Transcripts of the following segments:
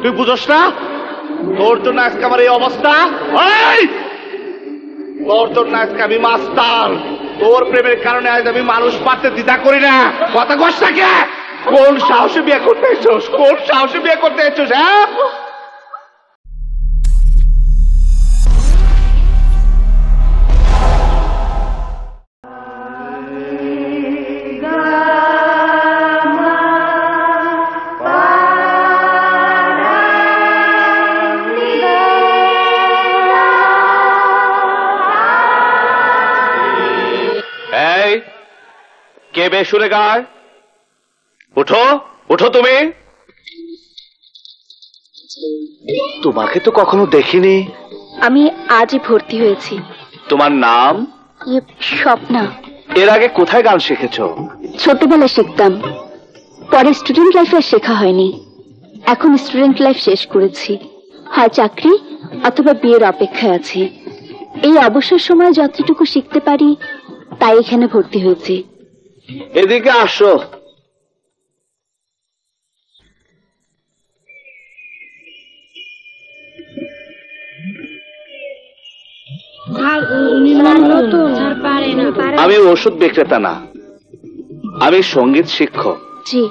তুই বুঝোস না তোর জন্য আজকে আমার এই অবস্থা। তোর জন্য আজকে আমি মাস্টার, তোর প্রেমের কারণে আজ আমি মানুষ পারতে দ্বিধা করি না। কথা কস না কে? কোন সাহসে বিয়ে করতে এসোস? কোন সাহসে বিয়ে করতে এসোস? হ্যাঁ কে বেসুরে গায়? উঠো উঠো তুমি। তোমাকে তো কখনো দেখিনি। আমি আজই ভর্তি হয়েছি। তোমার নাম? স্বপ্না। এর আগে কোথায় গান শিখেছো? ছোটবেলায় শিখতাম, পরে স্টুডেন্ট লাইফে শেখা হয়নি। এখন স্টুডেন্ট লাইফ শেষ করেছি, হয় চাকরি অথবা বিয়ের অপেক্ষায় আছি। এই অবসর সময় যতটুকু শিখতে পারি তাই এখানে ভর্তি হয়েছি। এদিকে আসো। আমি ওষুধ বিক্রেতা না, আমি সঙ্গীত শিক্ষক। জি।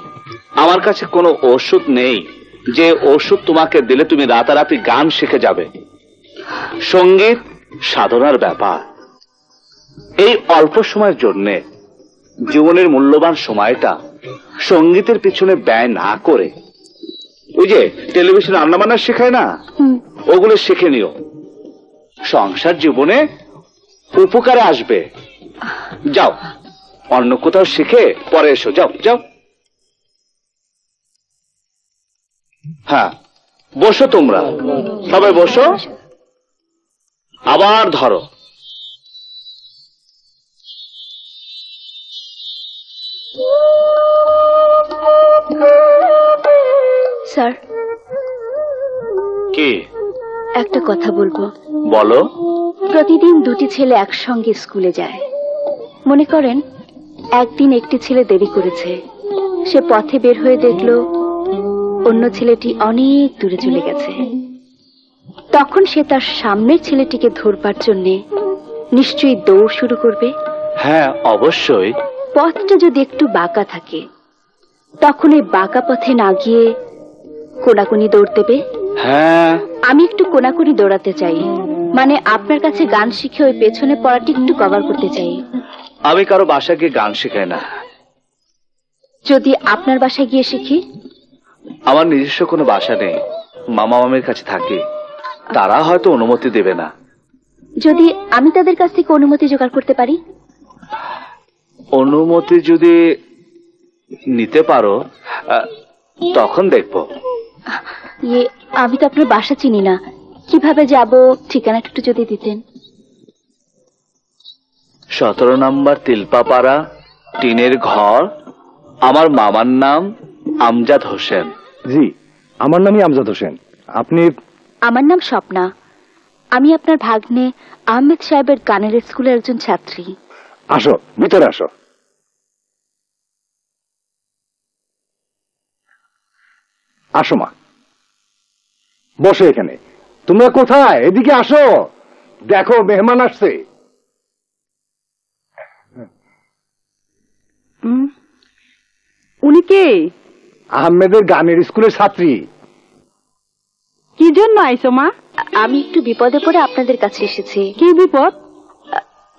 আমার কাছে কোনো ওষুধ নেই যে ওষুধ তোমাকে দিলে তুমি রাতারাতি গান শিখে যাবে। সঙ্গীত সাধনার ব্যাপার। এই অল্প সময়ের জন্য জীবনের মূল্যবান সময়টা সঙ্গীতের পিছনে ব্যয় না করে ওই যে টেলিভিশন রান্নাবান্না শেখায় না, ওগুলো শিখে নিও। সংসার জীবনে উপকারে আসবে। যাও অন্য কোথাও শিখে পরে এসো। যাও যাও। হ্যাঁ বসো, তোমরা সবাই বসো। আবার ধরো। স্যার, কি একটা কথা বলবো। বলো। প্রতিদিন দুটি ছেলে একসঙ্গে স্কুলে যায়। মনে করেন একদিন একটি ছেলে দেরি করেছে, সে পথে বের হয়ে দেখলো অন্য ছেলেটি অনেক দূরে চলে গেছে। তখন সে তার সামনের ছেলেটিকে ধরবার জন্য নিশ্চয়ই দৌড় শুরু করবে। হ্যাঁ অবশ্যই। পথটা যদি একটু বাঁকা থাকে তখন এই বাঁকা পথে না গিয়ে কোনাকুনি দৌড় দেবে। হ্যাঁ আমি একটু কোনাকুনি দৌড়াতে চাই, মানে আপনার কাছে গান শিখে ওই পেছনে পড়াটি একটু কভার করতে চাই। আমি কারো বাসায় গিয়ে গান শেখাই না। যদি আপনার বাসায় গিয়ে শিখি? আমার নিজস্ব কোনো বাসা নেই, মামা মামির কাছে থাকি, তারা হয়তো অনুমতি দেবে না। যদি আমি তাদের কাছ থেকে অনুমতি জোগাড় করতে পারি? অনুমতি যদি নিতে পারো তখন দেখবো। আমি তো আপনার বাসা চিনি না, কিভাবে যাব? ঠিকানাটা একটু যদি দিতেন। 17 নম্বর তিলপাপাড়া, টিনের ঘর। আমার মামার নাম আমজাদ হোসেন। জি, আমার নামই আমজাদ হোসেন। আপনি? আমার নাম স্বপ্না। আমি আপনার ভাগ্নে আহমেদ সাহেবের গানের স্কুলের একজন ছাত্রী। আসো, ভিতরে আসো। আসো মা, বসো এখানে। তোমরা কোথায়? এদিকে আসো, দেখো মেহমান আসছে। উনি কে? আহমেদের গানের স্কুলের ছাত্রী। কি জন্য আইছো মা? আমি একটু বিপদে পড়ে আপনাদের কাছে এসেছি। কি বিপদ?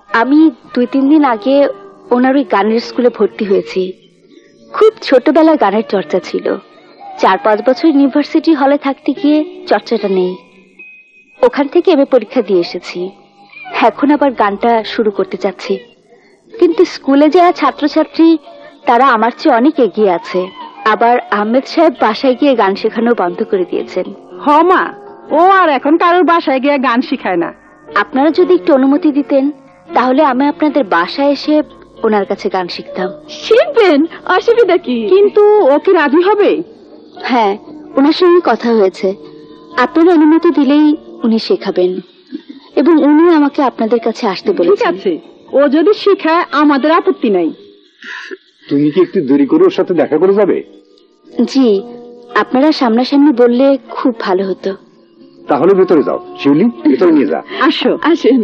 আমি 2-3 দিন আগে ওনার ওই গানের স্কুলে ভর্তি হয়েছি। খুব ছোটবেলায় গানের চর্চা ছিল, 4-5 বছর ইউনিভার্সিটি হলে থাকতে গিয়ে চর্চাটা নেই। ওখান থেকে এমএ পরীক্ষা দিয়ে এসেছি, এখন আবার গানটা শুরু করতে চাচ্ছি। কিন্তু স্কুলে যারা ছাত্রছাত্রী তারা আমার চেয়ে অনেক এগিয়ে আছে। আবার আহমেদ সাহেব বাসায় গিয়ে গান শেখানো বন্ধ করে দিয়েছেন। হ মা, ও আর এখন কারোর বাসায় গিয়ে গান শিখায় না। আপনারা যদি একটু অনুমতি দিতেন তাহলে আমি আপনাদের বাসায় এসে ওনার কাছে গান শিখতাম। শিখবেন? অসুবিধা কি? কিন্তু ও কি রাজি হবে? হ্যাঁ, ওনার সঙ্গে কথা হয়েছে। আপনারা অনুমতি দিলেই উনি শেখাবেন এবং উনি আমাকে আপনাদের কাছে আসতে ঠিক বলেছেন। আছে, ও যদি শিখায় আমাদের আপত্তি নাই। তুমি কি একটু দেরি করে ওর সাথে দেখা করে যাবে? জি, আপনারা সামনাসামনি বললে খুব ভালো হতো। তাহলে ভেতরে যাও, শিউলি ভেতরে নিয়ে যা। আসো আসেন।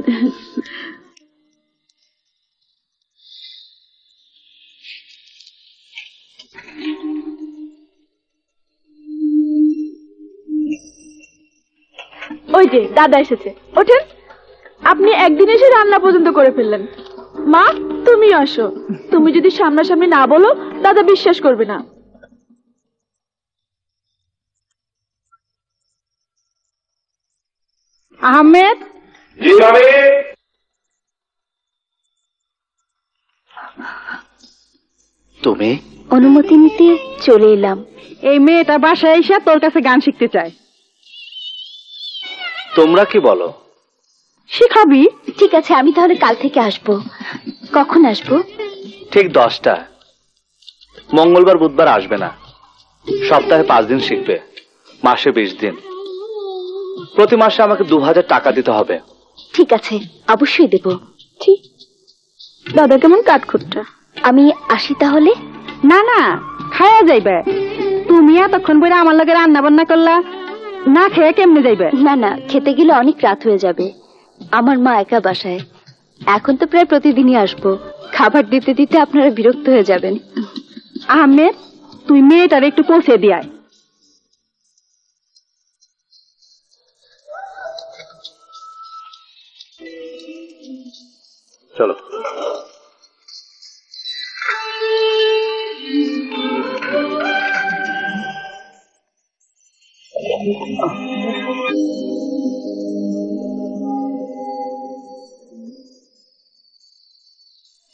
ওই যে দাদা এসেছে, ওঠেন। আপনি একদিন এসে রান্না পর্যন্ত করে ফেললেন। মা তুমি আসো, তুমি যদি সামনাসামনি না বলো দাদা বিশ্বাস করবে না। আহমেদ, তুমি অনুমতি নিতে চলে এলাম। এই মেয়েটা বাসায় এসে তোর কাছে গান শিখতে চায়। তোমরা কি বলো? শিখাবি? ঠিক আছে, আমি তাহলে কাল থেকে আসবো। কখন আসবো? ঠিক 10টা। মঙ্গলবার বুধবার আসবে না। সপ্তাহে 5 দিন শিখবে, মাসে 20 দিন। প্রতি মাসে আমাকে 2000 টাকা দিতে হবে। ঠিক আছে, অবশ্যই দেব। ঠিক। দাদা কেমন কাঠখুট্টা। আমি আসি তাহলে। না না, খায়া যাইবে। তুমি এতক্ষণ বইরা আমার লগে রান্না বান্না করলা, না খেয়ে কেমনে যাইবে? না না, খেতে গেলে অনেক রাত হয়ে যাবে। আমার মা একা বাসায়। এখন তো প্রায় প্রতিদিনই আসবো। খাবার দিতে দিতে আপনারা বিরক্ত হয়ে যাবেন। আহমেদ, তুই মেয়েটার একটু পৌঁছে দিয়ায়। চলো।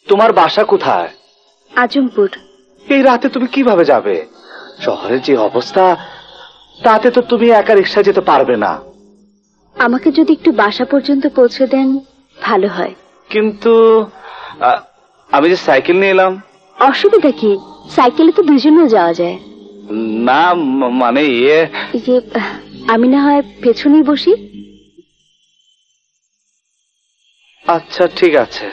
তোমার বাসা কোথায়? আজমপুর। এই রাতে তুমি কিভাবে যাবে? শহরের যে অবস্থা, তাতে তো তুমি একা রিক্সা যেতে পারবে না। আমাকে যদি একটু বাসা পর্যন্ত পৌঁছে দেন ভালো হয়। কিন্তু আমি যে সাইকেল নিয়ে এলাম। অসুবিধা কি? সাইকেলে তো দুজনেও যাওয়া যায়। না মানে এই যে আমি না হয় পেছনেই বসি। আচ্ছা ঠিক আছে।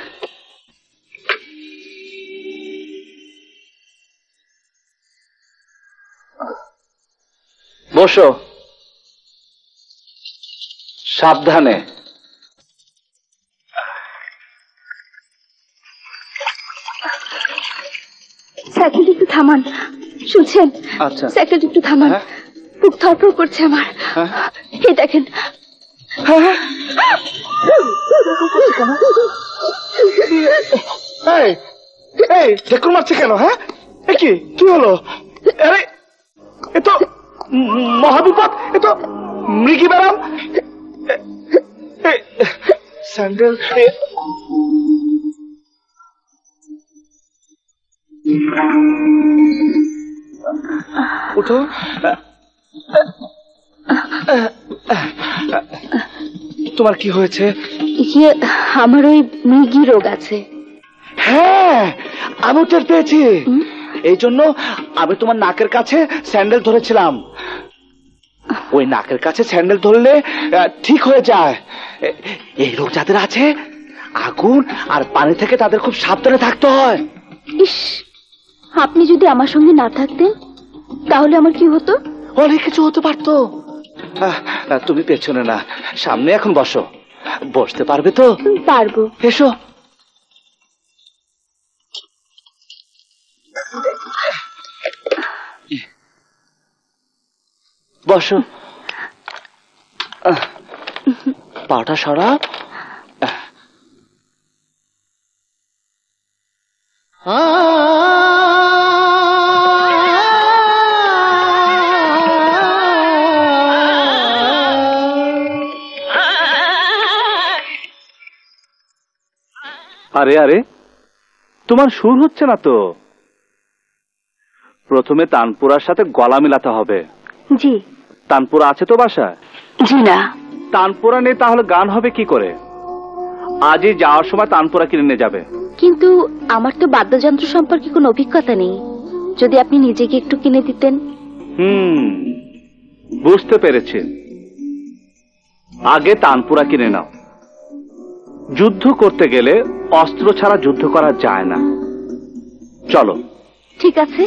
বসো, সাবধানে। সাইকেলটা একটু থামান, শুনছেন? আচ্ছা। সাইকেলটা একটু থামান। হ্যাঁ? বুক ধরপড় করছে আমার। হ্যাঁ? এই দেখেন। এই ঠেকুর মারছে কেন? হ্যাঁ, কি কি হলো? আরে এ তো মহাবিপদ, এ তো মৃগী ব্যারাম। স্যান্ডেল উঠো। তোমার কি হয়েছে? ইয়ে, আমার ওই মৃগী রোগ আছে। হ্যাঁ, আমি টের পেয়েছি। এই জন্য আমি তোমার নাকের কাছে স্যান্ডেল ধরেছিলাম। ওই নাকের কাছে স্যান্ডেল ধরলে ঠিক হয়ে যায়। এই রোগ যাদের আছে, আগুন আর পানি থেকে তাদের খুব সাবধানে থাকতে হয়। ইস, আপনি যদি আমার সঙ্গে না থাকতেন তাহলে আমার কি হতো? অনেক কিছু হতে পারতো। তুমি পেছনে না, সামনে এখন বসো। বসতে পারবে তো? পারবো। এসো। বসো। পাটা সরাও। আরে আরে, তোমার সুর হচ্ছে না তো। প্রথমে তানপুরার সাথে গলা মিলাতে হবে। জি। তানপুরা আছে তো বাসায়? জি না। তানপুরা নেই তাহলে গান হবে কি করে? আজই যাওয়ার সময় তানপুরা কিনে নিয়ে যাবে। কিন্তু আমার তো বাদ্যযন্ত্র সম্পর্কে কোনো অভিজ্ঞতা নেই। যদি আপনি নিজেকে একটু কিনে দিতেন। বুঝতে পেরেছি। আগে তানপুরা কিনে নাও। যুদ্ধ করতে গেলে অস্ত্র ছাড়া যুদ্ধ করা যায় না। চলো। ঠিক আছে।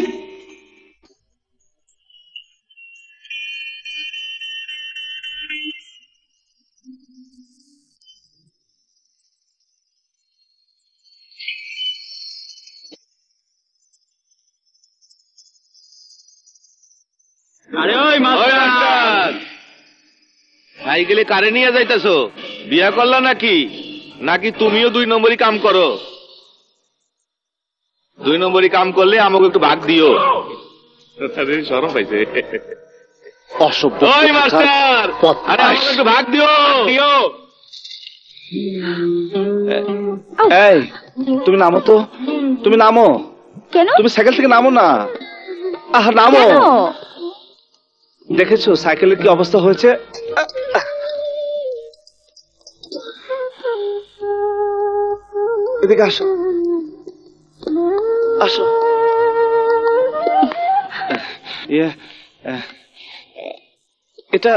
আরে ওই মাস্টার, সাইকেলে কারে নিয়ে যাইতেছো? বিয়া করলা নাকি? নাকি তুমিও 2 নম্বরই কাম করো? 2 নম্বরই কাম করলে আমাকে একটু ভাগ দিও। শরম পাইছে। অসভ্য ওই মাস্টার, আরে আমাকে একটু ভাগ দিও। এই তুমি নামো তো, তুমি নামো, কেন তুমি সাইকেল থেকে নামো না। আহ নামো। কেন? দেখেছো সাইকেলের কি অবস্থা হয়েছে? এদিকে আসো, আসো। এটা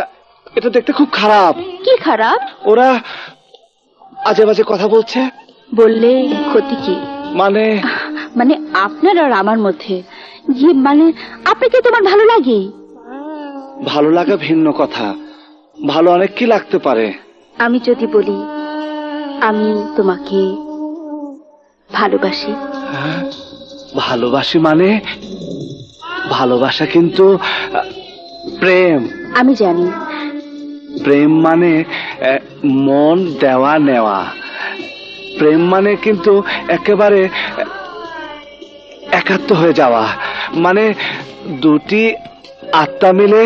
এটা দেখতে খুব খারাপ। কি খারাপ? ওরা আজে বাজে কথা বলছে। বললে ক্ষতি কি? মানে মানে আপনার আর আমার মধ্যে মানে আপনাকে তোমার ভালো লাগে? ভালো লাগা ভিন্ন কথা, ভালো অনেক কি লাগতে পারে। আমি যদি বলি আমি তোমাকে ভালোবাসি। হ্যাঁ? ভালোবাসি মানে? ভালোবাসা কিন্তু প্রেম। আমি জানি প্রেম মানে মন দেওয়া নেওয়া। প্রেম মানে কিন্তু একেবারে একাত্ম হয়ে যাওয়া, মানে দুটি আত্মা মিলে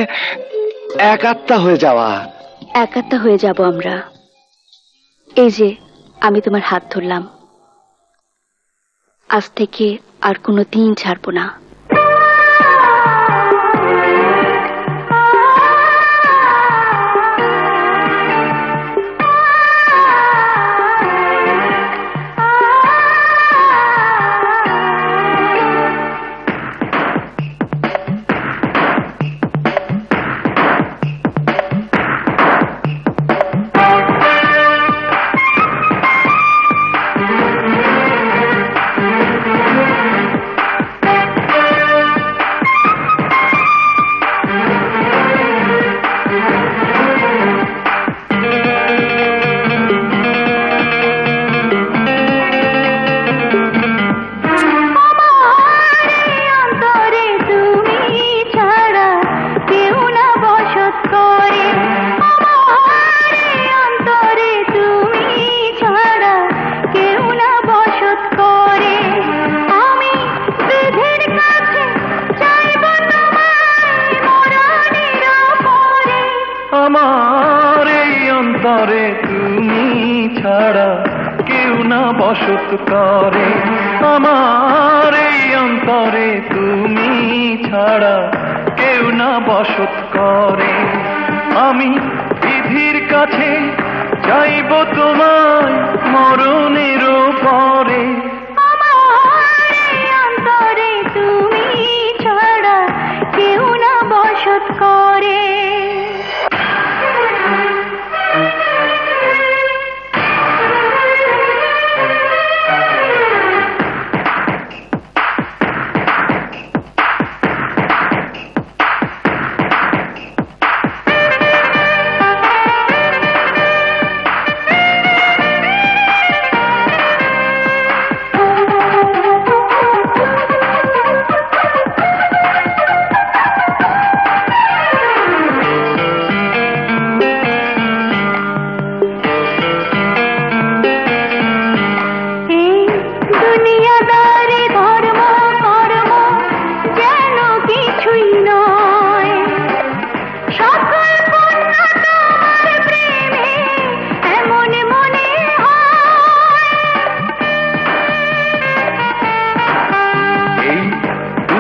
এক আত্মা হয়ে যাওয়া। একাত্তা হয়ে যাব আমরা। এই যে আমি তোমার হাত ধরলাম, আজ থেকে আর কোনো দিন ছাড়বো না। আমার এই অন্তরে তুমি ছাড়া কেউ না বসত করে। আমার এই অন্তরে তুমি ছাড়া কেউ না বসত করে। আমি বিধির কাছে চাইব তোমায় মরণের পরে। আমার এই অন্তরে তুমি ছাড়া কেউ না বসত করে।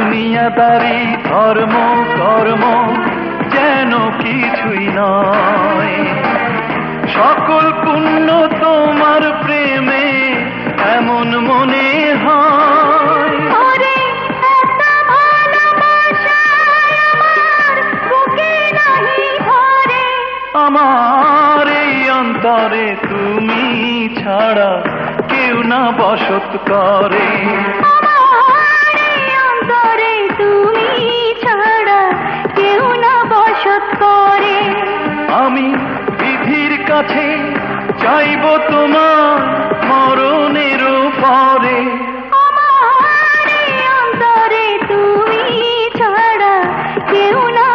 দুনিয়াদারি ধর্ম কর্ম যেন কিছুই নয়। সকল পুণ্য তোমার প্রেমে এমন মনে হয়। আমার এই অন্তরে তুমি ছাড়া কেউ না বসত করে। তুমি ছাড়া কেউ না বসত করে। আমি বিধির কাছে চাইব তোমার মরণের পরে। আমার অন্তরে তুমি ছাড়া কেউ না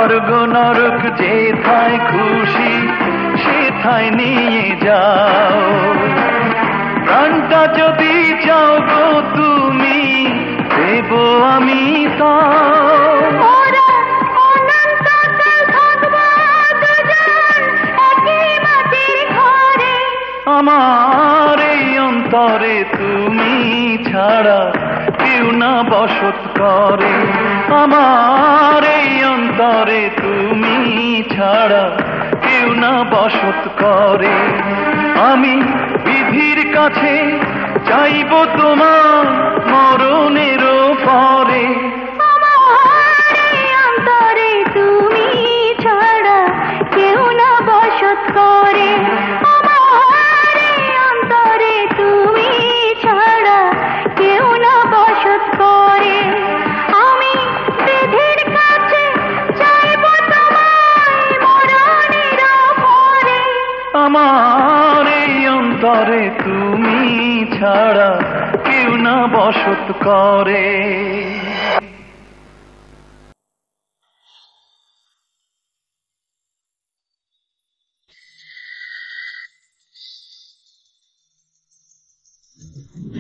স্বর্গ নরক যেথায় খুশি সেথায় নিয়ে যাও। প্রাণটা যদি চাও গো তুমি দেব আমি তাও। ওরা অনন্তকাল থাকবো দুজন একই মাটির ঘরে। আমার এই অন্তরে তুমি ছাড়া কেউ না বসত করে। আমার এই অন্তরে তুমি ছাড়া কেউ না বসত করে। আমি বিধির কাছে চাইব তোমার মরণেরও পরে। আমার এই অন্তরে তুমি ছাড়া কেউ না বসত করে। আমার এই অন্তরে তুমি ছাড়া কেউ না বসত করে। আমি বিধির কাছে চাইব তোমায় মরণেরও পরে। আমার এই অন্তরে তুমি ছাড়া কেউ না বসত করে।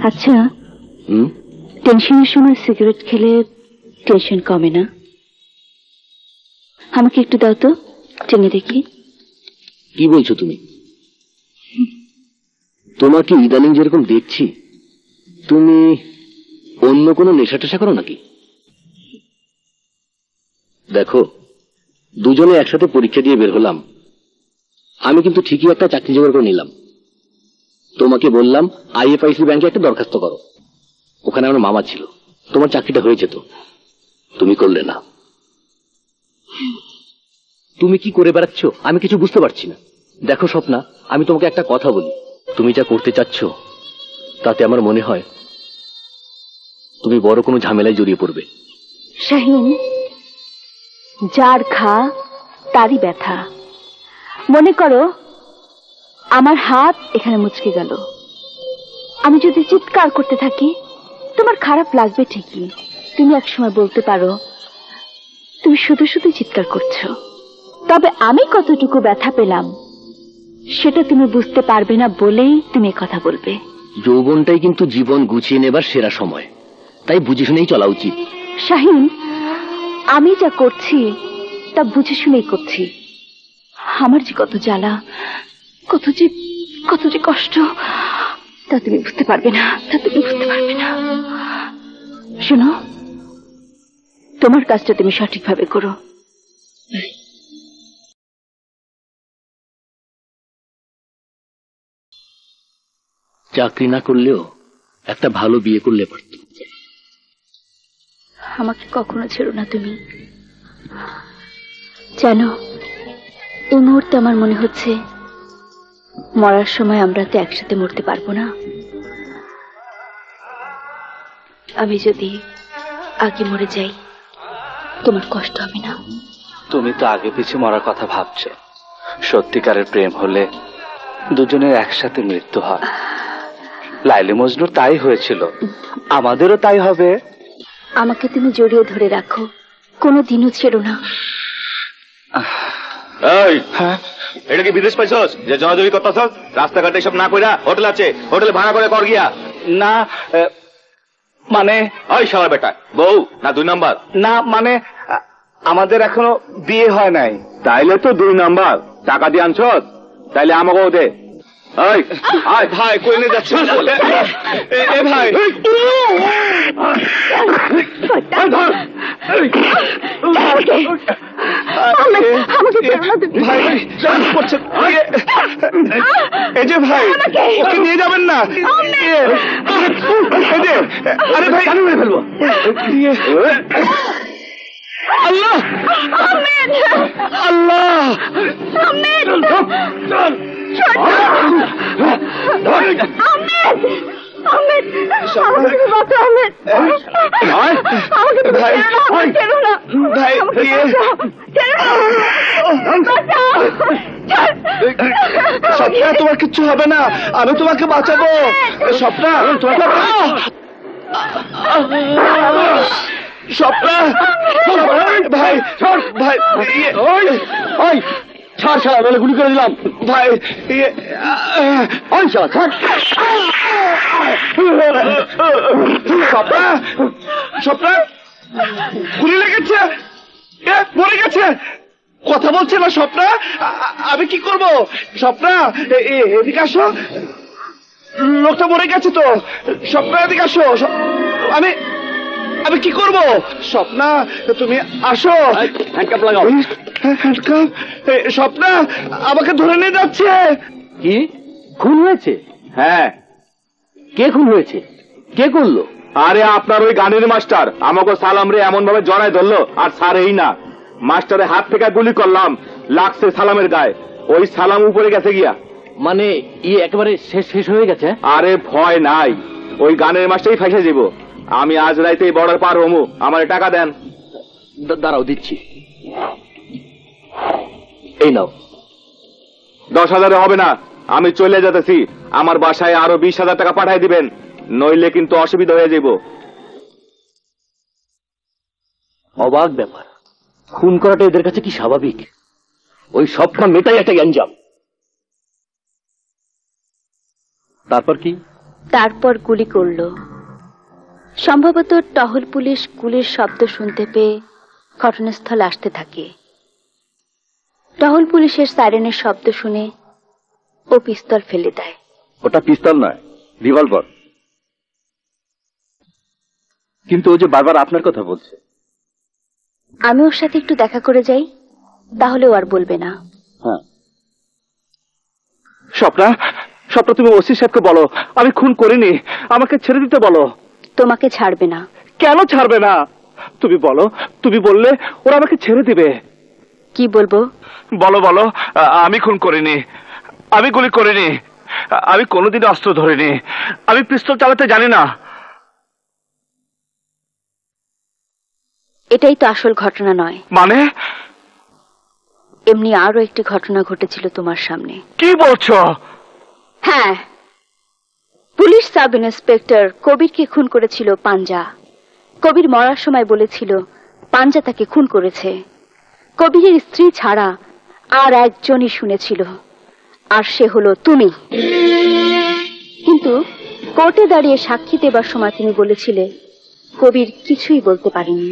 আচ্ছা, টেনশনের সময় সিগারেট খেলে টেনশন কমে না? আমাকে একটু দাও তো, টেনে দেখি। কি বলছো তুমি? তোমাকে ইদানিং যেরকম দেখছি, তুমি অন্য কোনো নেশা টেশা করো নাকি? দেখো, দুজনে একসাথে পরীক্ষা দিয়ে বের হলাম। আমি কিন্তু ঠিকই একটা চাকরি জোগাড় করে নিলাম। তোমাকে বললাম IFIC ব্যাংকে একটা দরখাস্ত করো। ওখানে আমার মামা ছিল, তোমার চাকরিটা হয়ে যেত। তুমি করলে না। তুমি কি করে বেড়াচ্ছ আমি কিছু বুঝতে পারছি না। দেখো স্বপ্না, আমি তোমাকে একটা কথা বলি, তুমি যা করতে চাচ্ছ তাতে আমার মনে হয় তুমি বড় কোনো ঝামেলায় জড়িয়ে পড়বে। শাহিন, যার ঘা তারই ব্যথা। মনে করো আমার হাত এখানে মুচকে গেল, আমি যদি চিৎকার করতে থাকি তোমার খারাপ লাগবে ঠিকই। তুমি একসময় বলতে পারো তুমি শুধু শুধু চিৎকার করছো, তবে আমি কতটুকু ব্যথা পেলাম সেটা তুমি বুঝতে পারবে না বলেই তুমি কথা বলবে। যৌবনটাই কিন্তু জীবন গুছিয়ে নেবার সেরা সময়, তাই বুঝে শুনেই চলা উচিত। শাহিন, আমি যা করছি তা বুঝে শুনেই করছি। আমার যে কত জ্বালা, কত যে কষ্ট, তা তুমি বুঝতে পারবে না, তা তুমি বুঝতে পারবে না। শোনো, তোমার কাজটা তুমি সঠিকভাবে করো। চাকরি না করলেও একটা ভালো বিয়ে করলে পারত। আমাকে কখনো ছেড়ো না তুমি। জানো, এই মুহূর্তে আমার মনে হচ্ছে মরার সময় আমরা তো একসাথে মরতে পারবো না। আমি যদি আগে মরে যাই তোমার কষ্ট হবে না। তুমি তো আগে পিছে মরার কথা ভাবছো। সত্যিকারের প্রেম হলে দুজনের একসাথে মৃত্যু হয়। লাইলি মজনুর তাই হয়েছিল, আমাদেরও তাই হবে। আমাকে তুমি জড়িয়ে ধরে রাখো, কোনোদিনও ছেড়ো না। এই, এটা কি বিদেশ পাইছস যে জনাজরি করতেছস? রাস্তাঘাটে সব না কইরা হোটেল আছে, হোটেলে ভাড়া করে কর গিয়া। না মানে, ওই শালা বেটা, বউ না 2 নাম্বার? না মানে আমাদের এখনো বিয়ে হয় নাই। তাইলে তো 2 নাম্বার। টাকা দিয়ে আনছস, তাইলে আমাকেও দে। এই, আয় ভাই কই নিয়ে যাচ্ছ? এ ভাই, ভাই ডান্স করছে। এই যে ভাই, ওকে নিয়ে যাবেন না। এই যে, আরে ভাই মেরে ফেলবো। আল্লাহ আল্লাহ, স্বপ্না তোমার কিচ্ছু হবে না, আমি তোমাকে বাঁচাবো। স্বপ্না স্বপ্না ভাই ভাই ওই ছাড় ছাড়া বলে গুলি করে দিলাম। ভাই ওই শালা ছাড়। স্বপ্না স্বপ্না গুলি লেগেছে, মরে গেছে, কথা বলছে না স্বপ্না। আমি কি করব স্বপ্না? এদিকে আসো, লোকটা মরে গেছে তো। স্বপ্না এদিকে আসো, আমি আমি কি করব? স্বপ্না তুমি আসো। হ্যান্ডকাপ লাগাও। হ্যান্ডকাপ? স্বপ্না আমাকে ধরে নিয়ে যাচ্ছে। কি খুন হয়েছে? হ্যাঁ, কে খুন হয়েছে? কে করলো? আরে আপনার ওই গানের মাস্টার আমাকে সালাম রে এমন ভাবে জড়ায় ধরলো, আর স্যার এই না, মাস্টারের হাত থেকে গুলি করলাম, লাগছে সালামের গায়ে, ওই সালাম উপরে গেছে গিয়া। মানে একেবারে শেষ হয়ে গেছে? আরে ভয় নাই, ওই গানের মাস্টারই ফাঁসে যাব। আমি আজ রাইতে বর্ডার পার হমু, আমার টাকা দেন। দাঁড়াও দিচ্ছি, এই নাও। 10,000 হবে না, আমি চলে যেতেছি। আমার বাসায় আরো 20,000 টাকা পাঠাই দিবেন, নইলে কিন্তু অসুবিধা হয়ে যাব। অবাক ব্যাপার, খুন করাটা এদের কাছে কি স্বাভাবিক? ওই স্বপ্ন মেটাই একটা গ্যাঞ্জাম। তারপর কি? তারপর গুলি করল। সম্ভবত টহল পুলিশ গুলির শব্দ শুনতে পেয়ে ঘটনাস্থলে আসতে থাকে। টহল পুলিশের সাইরেনের শব্দ শুনে ও পিস্তল ফেলে দেয়। ওটা পিস্তল নয়, রিভলভার। কিন্তু ও যে বারবার আপনার কথা বলছে। আমি ওর সাথে একটু দেখা করে যাই, তাহলে ও আর বলবে না। হ্যাঁ। স্বপ্না, স্বপ্না তুমি ওসি সাহেবকে বলো আমি খুন করিনি, আমাকে ছেড়ে দিতে বলো। তোমাকে ছাড়বে না। কেন ছাড়বে না? তুমি বলো, তুমি বললে ওরা আমাকে ছেড়ে দিবে। কি বলবো? বলো বলো, আমি খুন করিনি, আমি গুলি করিনি, আমি কোনোদিন অস্ত্র ধরিনি, আমি পিস্তল চালাতে জানি না। এটাই তো আসল ঘটনা নয়। মানে? এমনি আরো একটি ঘটনা ঘটেছিল তোমার সামনে। কি বলছো? হ্যাঁ, পুলিশ সাব ইন্সপেক্টর কবিরকে খুন করেছিল পাঞ্জা। কবির মরার সময় বলেছিল পাঞ্জা তাকে খুন করেছে। কবিরের স্ত্রী ছাড়া আর একজনই শুনেছিল, আর সে হলো তুমি। কিন্তু কোর্টে দাঁড়িয়ে সাক্ষী দেবার সময় তুমি বলেছিলে কবির কিছুই বলতে পারেনি।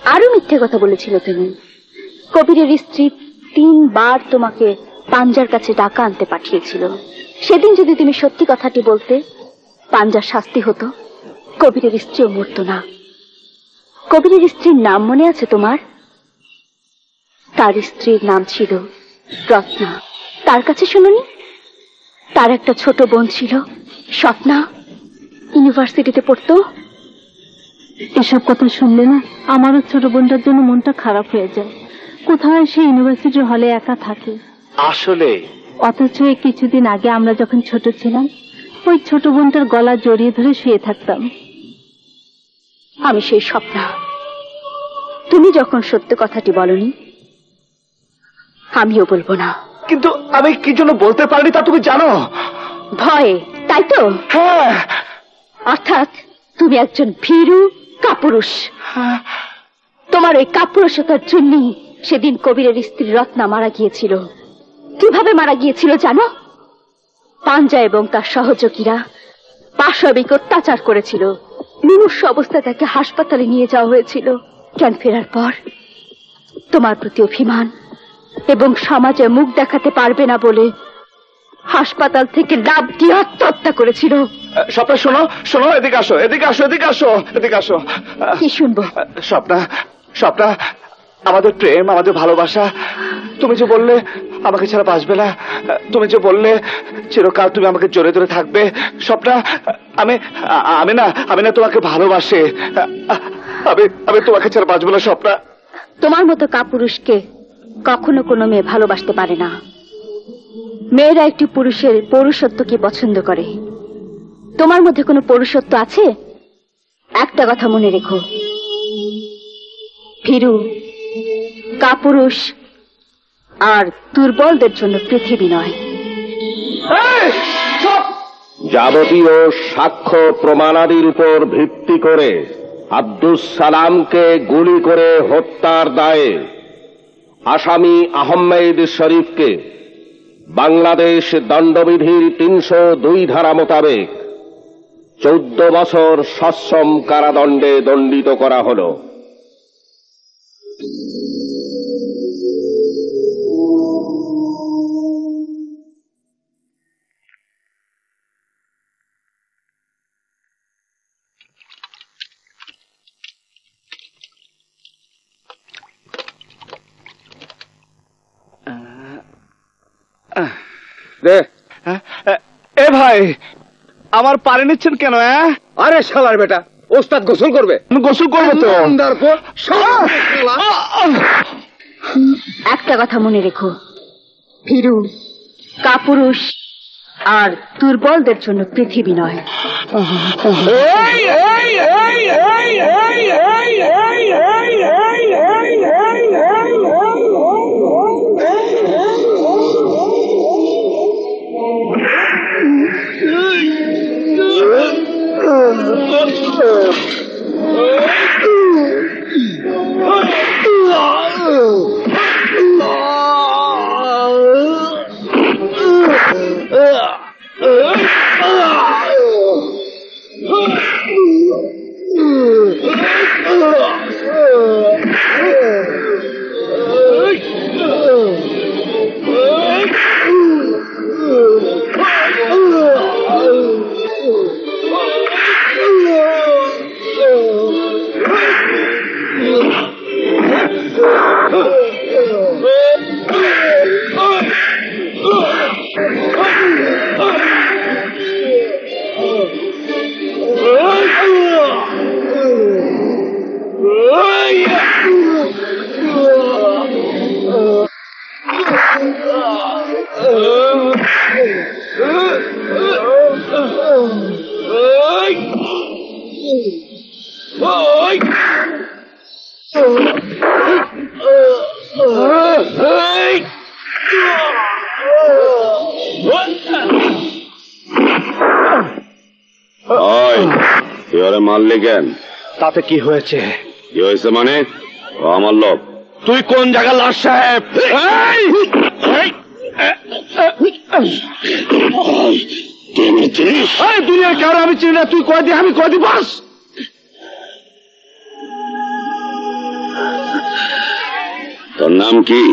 আরো মিথ্যে কথা বলেছিল তুমি। কবিরের স্ত্রী 3 বার তোমাকে পাঞ্জার কাছে টাকা আনতে পাঠিয়েছিল। সেদিন যদি তুমি সত্যি কথাটি বলতে, পাঞ্জার শাস্তি হতো, কবিরের স্ত্রীও মরত না। কবিরের স্ত্রীর নাম মনে আছে তোমার? তার স্ত্রীর নাম ছিল রত্না। তার কাছে শুনুনি? তার একটা ছোট বোন ছিল স্বপ্না, ইউনিভার্সিটিতে পড়তো। এসব কথা শুনলে না আমারও ছোট বোনটার জন্য মনটা খারাপ হয়ে যায়। কোথায় সে ইউনিভার্সিটির হলে একা থাকে। আসলে অথচ এই কিছুদিন আগে আমরা যখন ছোট ছিলাম, ওই ছোট বোনটার গলা জড়িয়ে ধরে শুয়ে থাকতাম। আমি সেই স্বপ্না। তুমি যখন সত্য কথাটি বলনি, আমিও বলবো না। কিন্তু আমি কি জন্য বলতে পারিনি তা তুমি জানো? ভয়ে, তাই তো? হ্যাঁ। অর্থাৎ তুমি একজন ভীরু কাপুরুষ। তোমার ওই কাপুরুষতার জন্যই সেদিন কবিরের স্ত্রী রত্না মারা গিয়েছিল। কিভাবে মারা গিয়েছিল জানো? পাঞ্জা এবং তার সহযোগীরা পাশবিক অত্যাচার করেছিল। নিমুষ অবস্থায় তাকে হাসপাতালে নিয়ে যাওয়া হয়েছিল। জ্ঞান ফেরার পর তোমার প্রতি অভিমান এবং সমাজে মুখ দেখাতে পারবে না বলে হাসপাতাল থেকে লাফ দিয়ে আত্মহত্যা করেছিল। স্বপ্না শোনো, শোনো, এদিকে আসো, এদিকে আসো, এদিকে আসো, এদিকে আসো। কি শুনবো? স্বপ্না, স্বপ্না, আমাদের প্রেম, আমাদের ভালোবাসা, তুমি যে বললে আমাকে ছাড়া বাঁচবে না, তুমি যে বললে চিরকাল তুমি আমাকে জোরে ধরে থাকবে, স্বপ্না, আমি না তোমাকে ভালোবাসি। আমি তোমাকে ছাড়া বাঁচবো না স্বপ্না। তোমার মতো কাপুরুষকে কখনো কোনো মেয়ে ভালোবাসতে পারে না। মেয়েরা একটি পুরুষের পৌরুষত্বকে পছন্দ করে। তোমার মধ্যে কোনো পৌরুষত্ব আছে? একটা কথা মনে রেখো, ভীরু, কাপুরুষ আর দুর্বলদের জন্য পৃথিবী নয়। যাবতীয় সাক্ষ্য প্রমাণাদির উপর ভিত্তি করে আব্দুস সালামকে গুলি করে হত্যার দায়ে আসামি আহমেদ শরীফকে বাংলাদেশ দণ্ডবিধির ৩০২ ধারা মোতাবেক 14 বছর সশ্রম কারাদণ্ডে দণ্ডিত করা হল। এ ভাই, আমার পানি নিচ্ছেন কেন? আরে শালার বেটা, ওস্তাদ গোসল করবে। গোসল করবে তো। একটা কথা মনে রেখো, ভীরু, কাপুরুষ আর দুর্বলদের জন্য পৃথিবী নয়। মারলি কেন? তাতে কি হয়েছে? কি হয়েছে মানে? ও আমার লোক। তুই কোন জায়গা লাশ সাহেব? দুনিয়া কেউ আমি চিনি না, তুই কয়দি আমি কয়দি বাস। তোর নাম কি?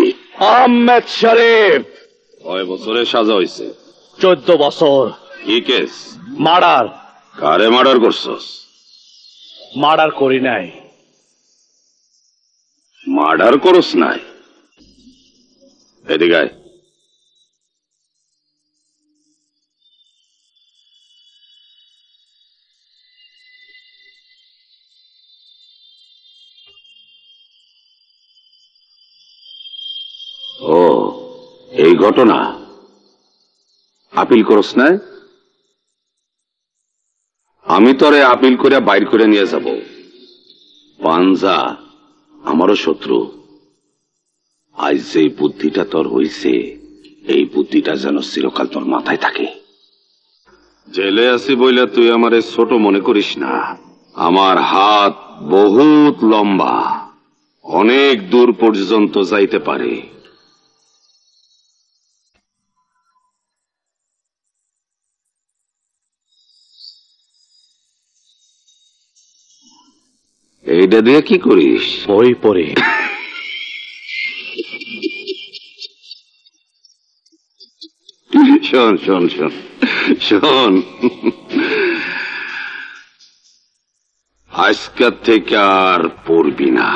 আহমেদ শরীফ। কয় বছরের সাজা হয়েছে? 14 বছর। কি কেস? মার্ডার। কারে মার্ডার করছস? মার্ডার করি নাই। মার্ডার করস নাই? এদিকে আয়। ও, এই ঘটনা আপিল করস নাই? আমি তোরে আপিল করে বাইর করে নিয়ে যাব। পাঞ্জা আমারও শত্রু। আজ যে বুদ্ধিটা তোর হইছে, এই বুদ্ধিটা যেন চিরকাল তোর মাথায় থাকে। জেলে আছি বইলে তুই আমারে ছোট মনে করিস না। আমার হাত বহুত লম্বা, অনেক দূর পর্যন্ত যাইতে পারে। এইটা দিয়ে কি করিস? বই পড়ে। শোন শোন শোন শোন, আজকের থেকে আর পড়বি না।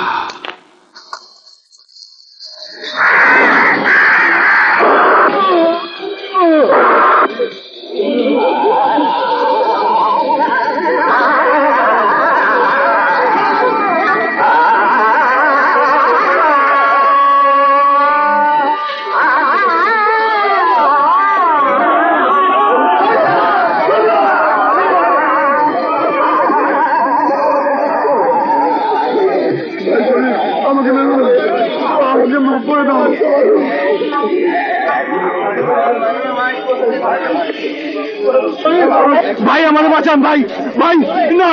ভাই আমার বাঁচান ভাই, ভাই না,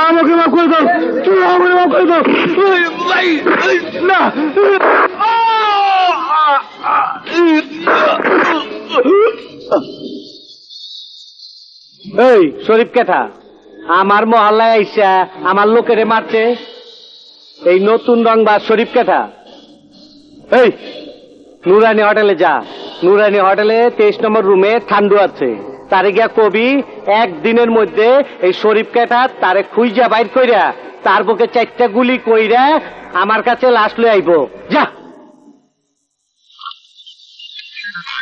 আমাকে মাফ করে দাও, তুমি আমাকে মাফ করে দাও ভাই, না। এই শরীফ কেঠা আমার মহল্লায় আইসা আমার লোকেরে মারছে, এই নতুন রংবাজ শরীফ কেঠা। এই নুরানি হোটেলে যা, নুরানি হোটেলে 23 নম্বর রুমে ঠান্ডু আছে, তারে গিয়া কবি একদিনের মধ্যে এই শরীফ কেঠা তারে খুঁজা বাইর কইরা তার বুকে 4টা গুলি কইরা আমার কাছে লাশ লই আইব। যা।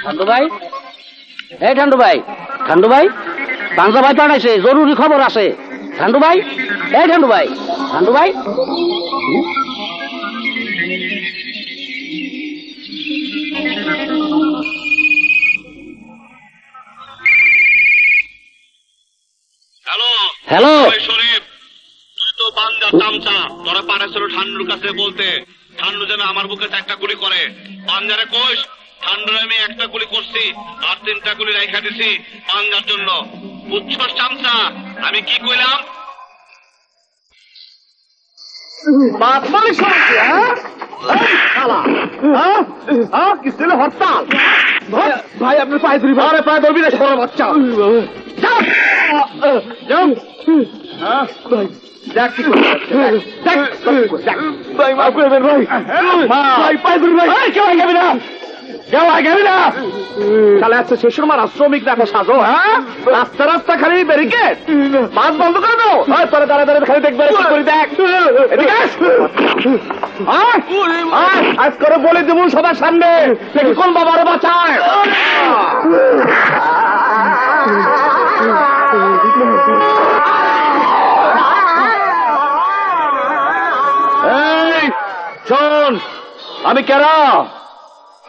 ঠান্ডু ভাই, এই ঠান্ডু ভাই, ঠান্ডু ভাই, পাঞ্জা ভাই পাঠাইছে, জরুরি খবর আছে। ঠান্ডু ভাই, এই ঠান্ডু ভাই, ঠান্ডু ভাই। হ্যালো শরীফ, তুই তো বান্দা চামচা, তোরা পাঠাইছিল ঠান্ডুর কাছে বলতে ঠান্ডু যেন আমার বুকে 4টা গুলি করে। পাঞ্জারে কোষ ঠান্ডুর আমি 1টা গুলি করছি আর 3টা গুলি রাইখা দিছি পাঞ্জার জন্য। বুঝছস চামচা আমি কি কইলাম? ভাই আপনার পায়ে ধরি, আরে পায়ে ধরবি না সর বাচ্চা। ভাই মাফ করে দেন ভাই, ভাই পায়ে ধরি ভাই, কেউ আগে না, কেউ আগে না। তাহলে আচ্ছা শেষের মারা শ্রমিক দেখো সাজো, হ্যাঁ রাস্তা রাস্তা খালি ব্যারিকেড, বাস বন্ধ করে দাও। তোরা দাঁড়া দাঁড়া খালি দেখবে, দেখ আজ করে বলে দেবো সবার সামনে দেখি কোন বাবারে বাঁচায়। এই শোন, আমি কেরা,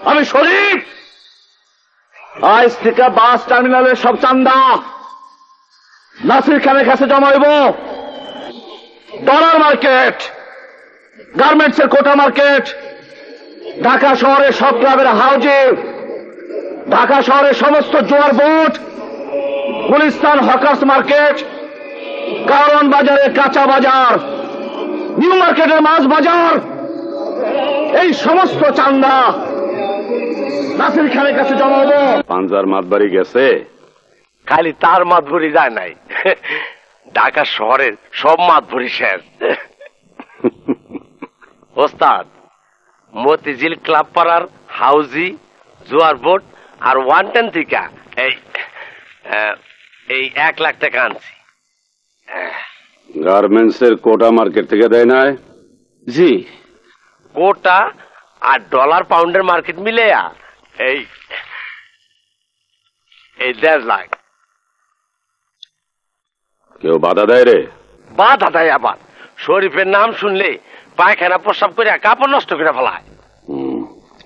আমি শরীফ। আজ থেকে বাস টার্মিনালের সব চান্দা নাসির খানের কাছে জমা হইব। ডলার মার্কেট, গার্মেন্টসের কোটা মার্কেট, ঢাকা শহরের সব ক্লাবের হাউজে, ঢাকা শহরের সমস্ত জোয়ার boat, Gulistan hawkers market, Karwan বাজারের কাঁচা বাজার, নিউ মার্কেটের মাছ বাজার, এই সমস্ত চান্দা নাসির খানের কাছে জমা হবো। পাঞ্জার মাতবাড়ি গেছে? খালি তার মাতভরি যায় নাই, ঢাকা শহরের সব মাতভরি শেষ। ওস্তাদ, মতিঝিল ক্লাব পাড়ার হাউজি, জোয়ার বোট আর 110 থেকে এই 1 লাখ টাকা আনছি। গার্মেন্টসের কোটা মার্কেট থেকে দেয় নাই? জি, কোটা আর ডলার পাউন্ডের মার্কেট মিলে এই 1.5 লাখ। কেউ বাধা দেয় রে? বাধা দেয় আবার, শরীফের নাম শুনলে পায়খানা প্রসাব করে কাপড় নষ্ট করে ফেলায়।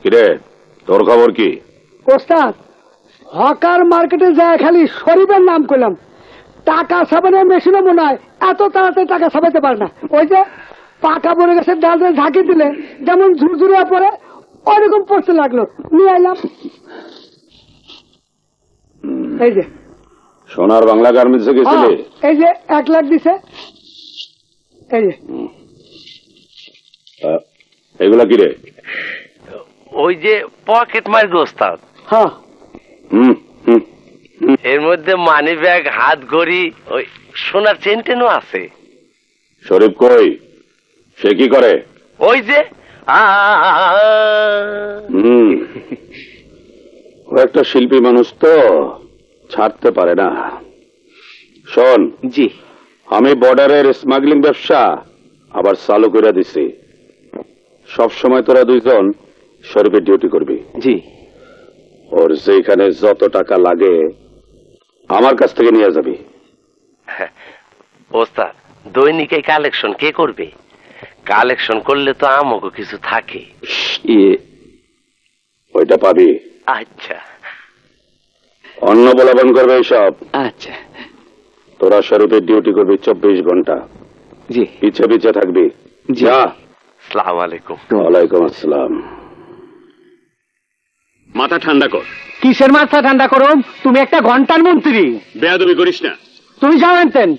কিরে তোর খবর কি? ওস্তাদ, হকার মার্কেটে যায় খালি শরীফের নাম করলাম, টাকা ছাপানোর মেশিনও মনে হয় এত তাড়াতাড়ি টাকা ছাপাইতে পারে না। ওই যে পাকা পড়ে গেছে, ডাল ঝাঁকি দিলে যেমন ঝুরঝুরে পড়ে ওইরকম পড়তে লাগলো, নিয়ে এলাম। এই যে সোনার বাংলা গার্মেন্টসে গেছিলে? এই যে 1 লাখ দিছে, এই যে এগুলা কি রে? ওই যে পকেট মার ওস্তাদ। হ্যাঁ, এর মধ্যে মানি ব্যাগ, হাত ঘড়ি, ওই সোনার চেন টেনও আছে। শরীফ কই? সে কি করে? ওই যে ও একটা শিল্পী মানুষ তো, ছাড়তে পারে না। শোন, জি, আমি বর্ডারের স্মাগলিং ব্যবসা আবার চালু করে দিছি। সব সময় তোরা দুইজন শরীফের ডিউটি করবি। জি, ওর যেখানে যত টাকা লাগে আমার কাছ থেকে নিয়ে যাবি। ওস্তাদ, দৈনিক এই কালেকশন কে করবে? কালেকশন করলে তো আমাকে কিছু থাকে। ওইটা পাবি। আচ্ছা অন্য বলাবন করবে এইসব। আচ্ছা, তোরা শরীফের ডিউটি করবি 24 ঘন্টা। জি, পিছে পিছে থাকবি। যা। আসসালামু আলাইকুম। ওয়ালাইকুম আসসালাম। মাথা ঠান্ডা কর। কিসের মাথা ঠান্ডা করো? তুমি একটা ঘন্টার মন্ত্রী। বেয়াদবি করিস না। তুমি জানেন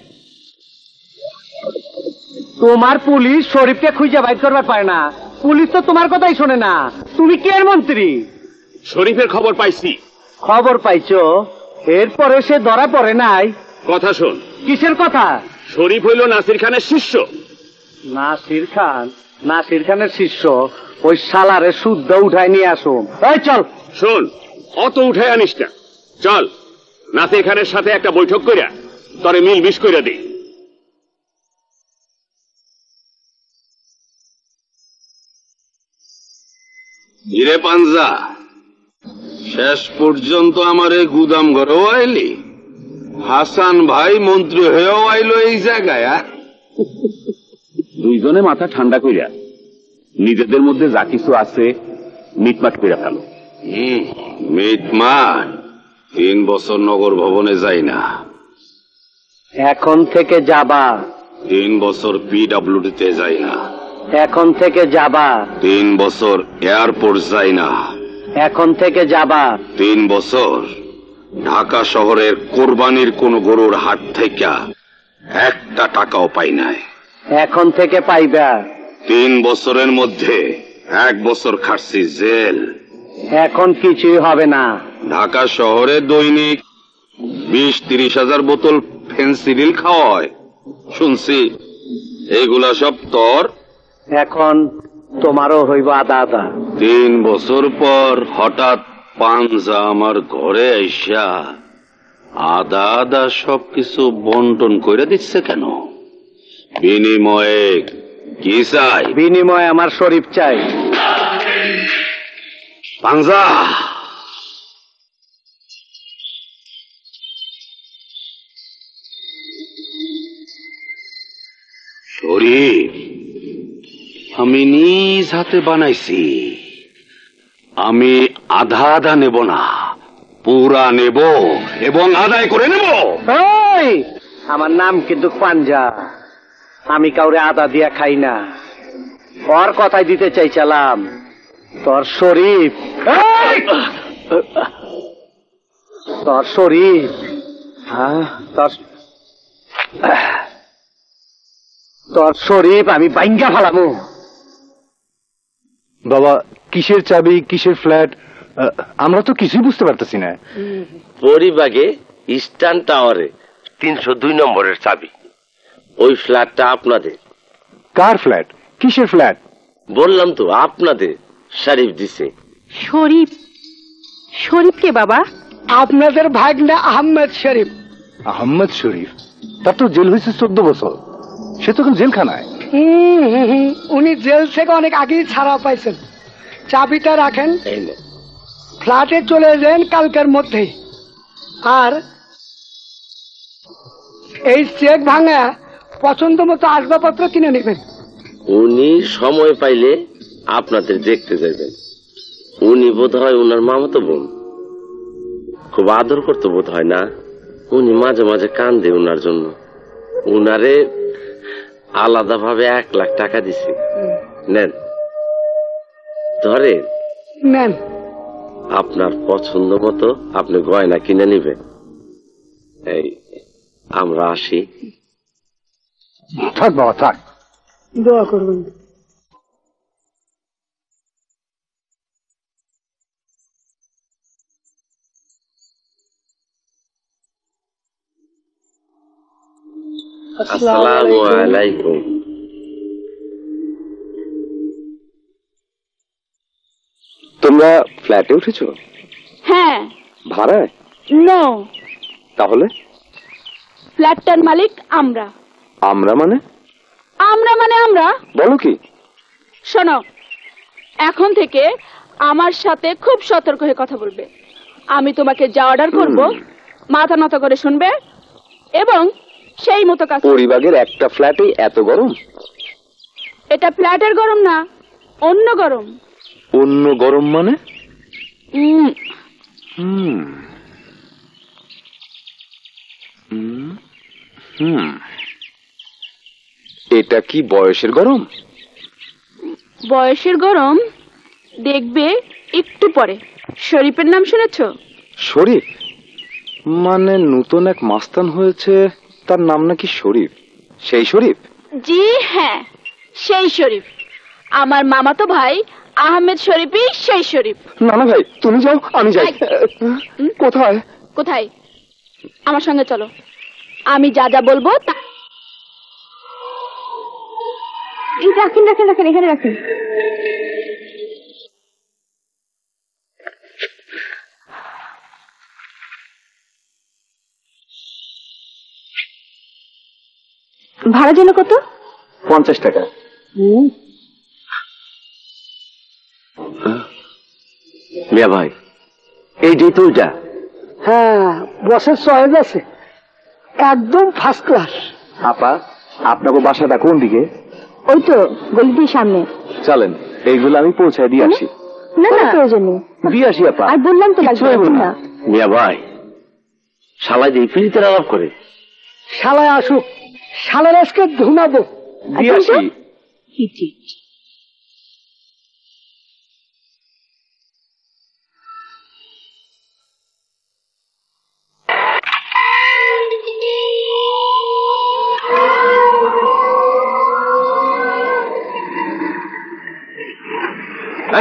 তোমার পুলিশ শরীফকে খুঁজে বাইর করবার পারে না। পুলিশ তো তোমার কথাই শোনে না। তুমি কে মন্ত্রী? শরীফের খবর পাইছি। খবর পাইছো? এরপরে সে ধরা পড়ে নাই? কথা শোন। কিসের কথা? শরীফ হইল নাসির খানের শিষ্য। নাসির খান? নাসির খানের শিষ্য? ওই শালারে শুদ্ধ উঠায় নিয়ে আসো। এই চল। শোন, অত উঠায় আনিস না। চল, নাসির খানের সাথে একটা বৈঠক কইরা তরে মিল বিষ কইরা দিই। হিরে পাঞ্জা, শেষ পর্যন্ত আমার এই গুদাম ঘরেও আইলি? হাসান ভাই মন্ত্রী হয়েও আইলো এই জায়গায়? দুইজনে মাথা ঠান্ডা কইরা নিজেদের মধ্যে যা কিছু আছে মিটমাট কইরা ফেলো। মিটমাট? 3 বছর নগর ভবনে যাই না। এখন থেকে যাবা। 3 বছর পিডব্লিউডিতে যাই না। এখন থেকে যাবা। 3 বছর এয়ারপোর্ট যাই না। এখন থেকে যাবা। 3 বছর ঢাকা শহরের কোরবানির কোন গরুর হাট থেকে একটা টাকাও পাই নাই। এখন থেকে পাইবা। 3 বছরের মধ্যে 1 বছর খাটছি জেল। এখন কিছুই হবে না। ঢাকা শহরে দৈনিক 20-30 হাজার বোতল ফেন্সিডিল খাওয়ায় শুনছি। এগুলা সব তোর? এখন তোমারও হইব আদা আদা। 3 বছর পর হঠাৎ পাঞ্জা আমার ঘরে আইসা আদা আদা সবকিছু বন্টন করে দিচ্ছে কেন? বিনিময়ে কি চাই? বিনিময়ে আমার শরীফ চাই। পাঞ্জা, শরীফ আমি নিজ হাতে বানাইছি। আমি আধা আধা নেব না, পুরা নেব এবং আদায় করে নেব। ওই, আমার নাম কিন্তু পাঞ্জা। আমি কাউরে আদা দিয়া খাই না। ওর কথাই দিতে চাইছিলাম। তোর শরীফ, তোর শরীফ, হ্যাঁ, তোর শরীফ আমি বাইঙ্গা ফেলামু। বাবা, কিসের চাবি, কিসের ফ্ল্যাট, আমরা তো কিছুই বুঝতে পারতেছি না। পরিবাগে ইস্টার্ন টাওয়ারে 302 নম্বরের চাবি। ওই ফ্ল্যাটটা আপনাদের। কার ফ্ল্যাট? কিসের ফ্ল্যাট? বললাম তো আপনাদের, শরীফ দিছে। শরীফ? শরীফ কে বাবা? আপনাদের ভাগ্নে আহমেদ শরীফ। আহমদ শরীফ? তার তো জেল হয়েছে 14 বছর। সে তখন জেলখানায়। উনি জেল থেকে অনেক আগেই ছাড়া পাইছেন। চাবিটা রাখেন, ফ্ল্যাটে চলে যান কালকের মধ্যেই। আর এই চেক ভাঙা পছন্দ মতো আসবাবপত্র কিনে নেবেন। উনি সময় পাইলে আপনাদের দেখতে যাবেন। উনি বোধ হয় উনার মামাতো বোন, খুব আদর করতে বোধ হয় না? উনি মাঝে মাঝে কান্দে উনার জন্য। উনারে আলাদা ভাবে 1 লাখ টাকা দিছে। নেন, ধরেন, নেন। আপনার পছন্দ মতো আপনি গয়না কিনে নিবেন। এই আমরা আসি। থাক বাবা, থাক। দোয়া করবেন। আসসালামু আলাইকুম। তোমরা ফ্ল্যাটে উঠেছো? হ্যাঁ। ভাড়ায়? নো, তাহলে? ফ্ল্যাটটার মালিক আমরা। আমরা মানে? আমরা বলো কি? শোনো, এখন থেকে আমার সাথে খুব সতর্ক হয়ে কথা বলবে। আমি তোমাকে যা অর্ডার করব মাথা নত করে শুনবে এবং সেই মতো কাজ। পরিবাগের একটা ফ্ল্যাটেই এত গরম? এটা ফ্ল্যাটের গরম না, অন্য গরম। অন্য গরম মানে? এটা কি বয়সের গরম? বয়সের গরম দেখবে একটু পরে। শরীফের নাম শুনেছো? শরীফ মানে নতুন এক মাস্তান হয়েছে, তার নাম নাকি শরীফ? সেই শরীফ? জি হ্যাঁ, সেই শরীফ। আমার মামাতো ভাই আহমেদ শরীফই সেই শরীফ। না না ভাই, তুমি যাও, আমি যাই। কোথায়? কোথায়? আমার সঙ্গে চলো, আমি যা যা বলবো তা। এই রাখেন রাখেন রাখেন, এখানে রাখেন। ভাড়া যেন কত? 50 টাকা। মিয়া ভাই, এই যে তুইটা। হ্যাঁ, বসের চয়েস আছে, একদম ফার্স্ট ক্লাস। আপা, আপনাকে বাসাটা কোন দিকে? ওই তো গলি দিয়ে সামনে। চলেন, এইগুলো আমি পৌঁছায় দিয়ে আসি। না না, প্রয়োজন নেই, দিয়ে আসি আপা। আর বললাম তো লাগবে না। মিয়া ভাই, শালা যে ফিরিতে আলাপ করে। শালায় আসুক, শালার আজকে ধুনাবো। দিয়ে আসি।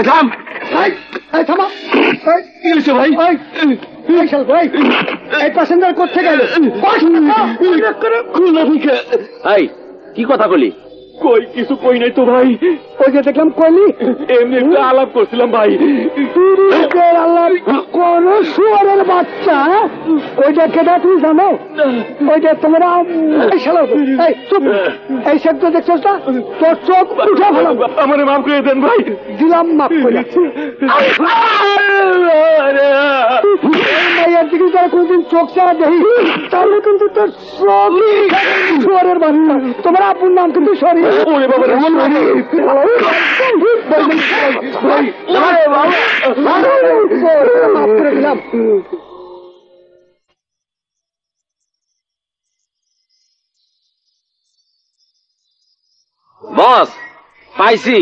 থাম থামা ভাই, এই প্যাসেঞ্জার কোথা গেল? কি কথা বলি? কই কিছু কই নাই তো ভাই। ওই যে দেখলাম কইলি, এমনি একটু আলাপ করছিলাম ভাই। আল্লাহ, কোন শুয়ারের বাচ্চা! ওইটা কেটে তুমি জানো? ওইটা তোমরা এই শব্দ দেখছো না? তোর চোখ উঠে ফেলো। আমার মাফ করে দেন ভাই। দিলাম মাফ করে। মাইয়ার দিকে তারা কোনদিন চোখ চাওয়া দেখি, তাহলে কিন্তু তোর চোখ শুয়ারের বাচ্চা। তোমার আপুর নাম কিন্তু সরি। মাফ করে দিলাম। বস, পাইছি।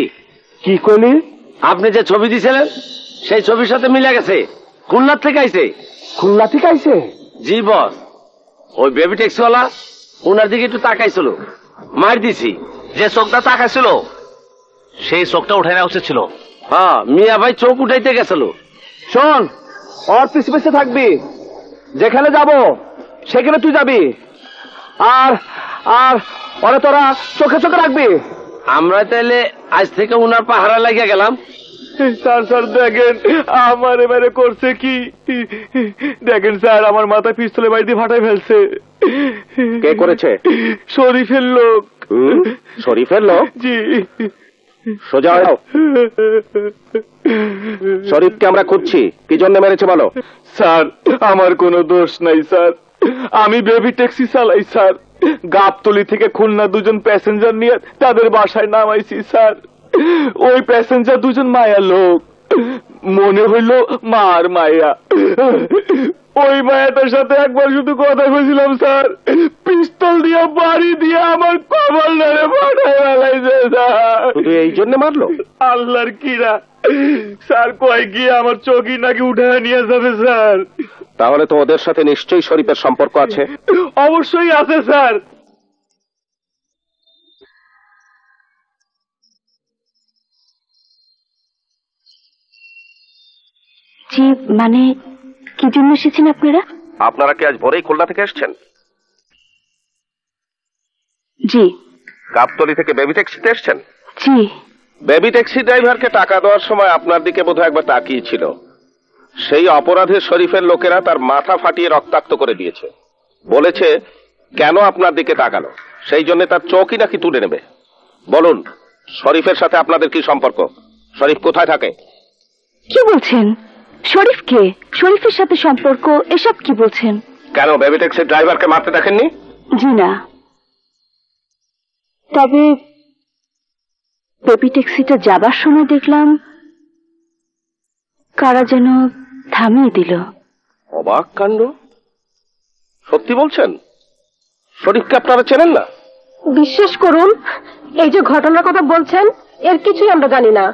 কি করলি? আপনি যে ছবি দিছিলেন সেই ছবির সাথে মিলে গেছে। খুলনার থেকে আইছে। খুলনা থেকে আইছে? জি বস, ওই বেবি ট্যাক্সিওয়ালা ওনার দিকে একটু তাকাইছিল, মার দিছি। যে চোখটা তাকাইছিল সেই চোখটা উঠাই নেওয়া উচিত ছিল। হ্যাঁ, মিয়া ভাই চোখ উঠাইতে গেছিল। শোন, ওর পিছে পিছে থাকবি, যেখানে যাব সেখানে তুই যাবি, আর আর ওরে তোরা চোখে চোখে রাখবি। আমরা তাইলে আজ থেকে উনার পাহারা লাগিয়ে গেলাম। স্যার স্যার দেখেন আমার এবারে করছে কি দেখেন স্যার, আমার মাথায় পিস্তলে বাড়ি দিয়ে ফাটাই ফেলছে। কে করেছে? শরীফের লোক। শরীফের লোক? জি। সোজা হও। শরীফকে আমরা খুঁজছি, কি জন্য মেরেছে বলো। স্যার আমার কোনো দোষ নাই স্যার, আমি বেবি ট্যাক্সি চালাই স্যার। গাবতলি থেকে খুলনা দুজন প্যাসেঞ্জার নিয়ে তাদের বাসায় নামাইছি স্যার। ওই প্যাসেঞ্জার দুজন মায়া লোক, মনে হইল মার মায়া। ওই মায়াটার সাথে একবার শুধু কথা বলছিলাম স্যার, পিস্তল দিয়ে বাড়ি দিয়ে আমার কবল ধরে ফাটাই ফেলাইছে স্যার। এই জন্য মারলো? আল্লাহর কিরা স্যার, কয় গিয়ে আমার চোখই নাকি উঠে নিয়ে যাবে স্যার। তাহলে তো ওদের সাথে নিশ্চয়ই শরীফের সম্পর্ক আছে। অবশ্যই আছে স্যার। জি, মানে কি জন্য এসেছেন আপনারা? আপনারা কি আজ ভোরেই খুলনা থেকে এসেছেন? জি। গাবতলি থেকে বেবি ট্যাক্সিতে এসেছেন? জি। বেবি ট্যাক্সি ড্রাইভারকে টাকা দেওয়ার সময় আপনার দিকে বোধহয় একবার তাকিয়েছিল। সেই অপরাধের শরীফের লোকেরা তার মাথা ফাটিয়ে রক্তাক্ত করে দিয়েছে। বলেছে কেন আপনার দিকে তাকালো, সেই জন্য তার চোখই নাকি তুলে নেবে। বলুন, শরীফের সাথে আপনাদের কি সম্পর্ক? শরীফ কোথায় থাকে? কি বলছেন? শরীফ কে? শরীফের সাথে সম্পর্ক এসব কি বলছেন? কেন বেবি ট্যাক্সির ড্রাইভারকে মারতে দেখেননি? জি না, তবে বেবি ট্যাক্সিটা যাবার সময় দেখলাম কারা যেন থামিয়ে দিল। অবাক কাণ্ড। সত্যি বলছেন? শরীফকে আপনারা চেনেন না? বিশ্বাস করুন, এই যে ঘটনার কথা বলছেন এর কিছুই আমরা জানি না।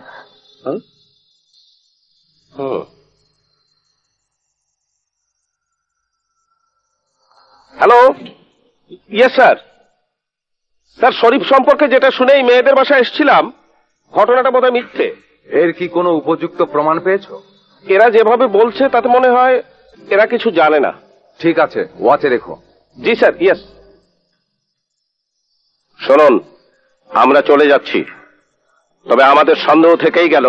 Hello, yes sir. স্যার, শরীফ সম্পর্কে যেটা শুনেই মেয়েদের বাসায় এসেছিলাম, ঘটনাটা বোধহয় মিথ্যে। এর কি কোনো উপযুক্ত প্রমাণ পেয়েছো? এরা যেভাবে বলছে তাতে মনে হয় এরা কিছু জানে না। ঠিক আছে, ওয়াচে রেখো। জি স্যার, ইয়েস। শুনুন, আমরা চলে যাচ্ছি, তবে আমাদের সন্দেহ থেকেই গেল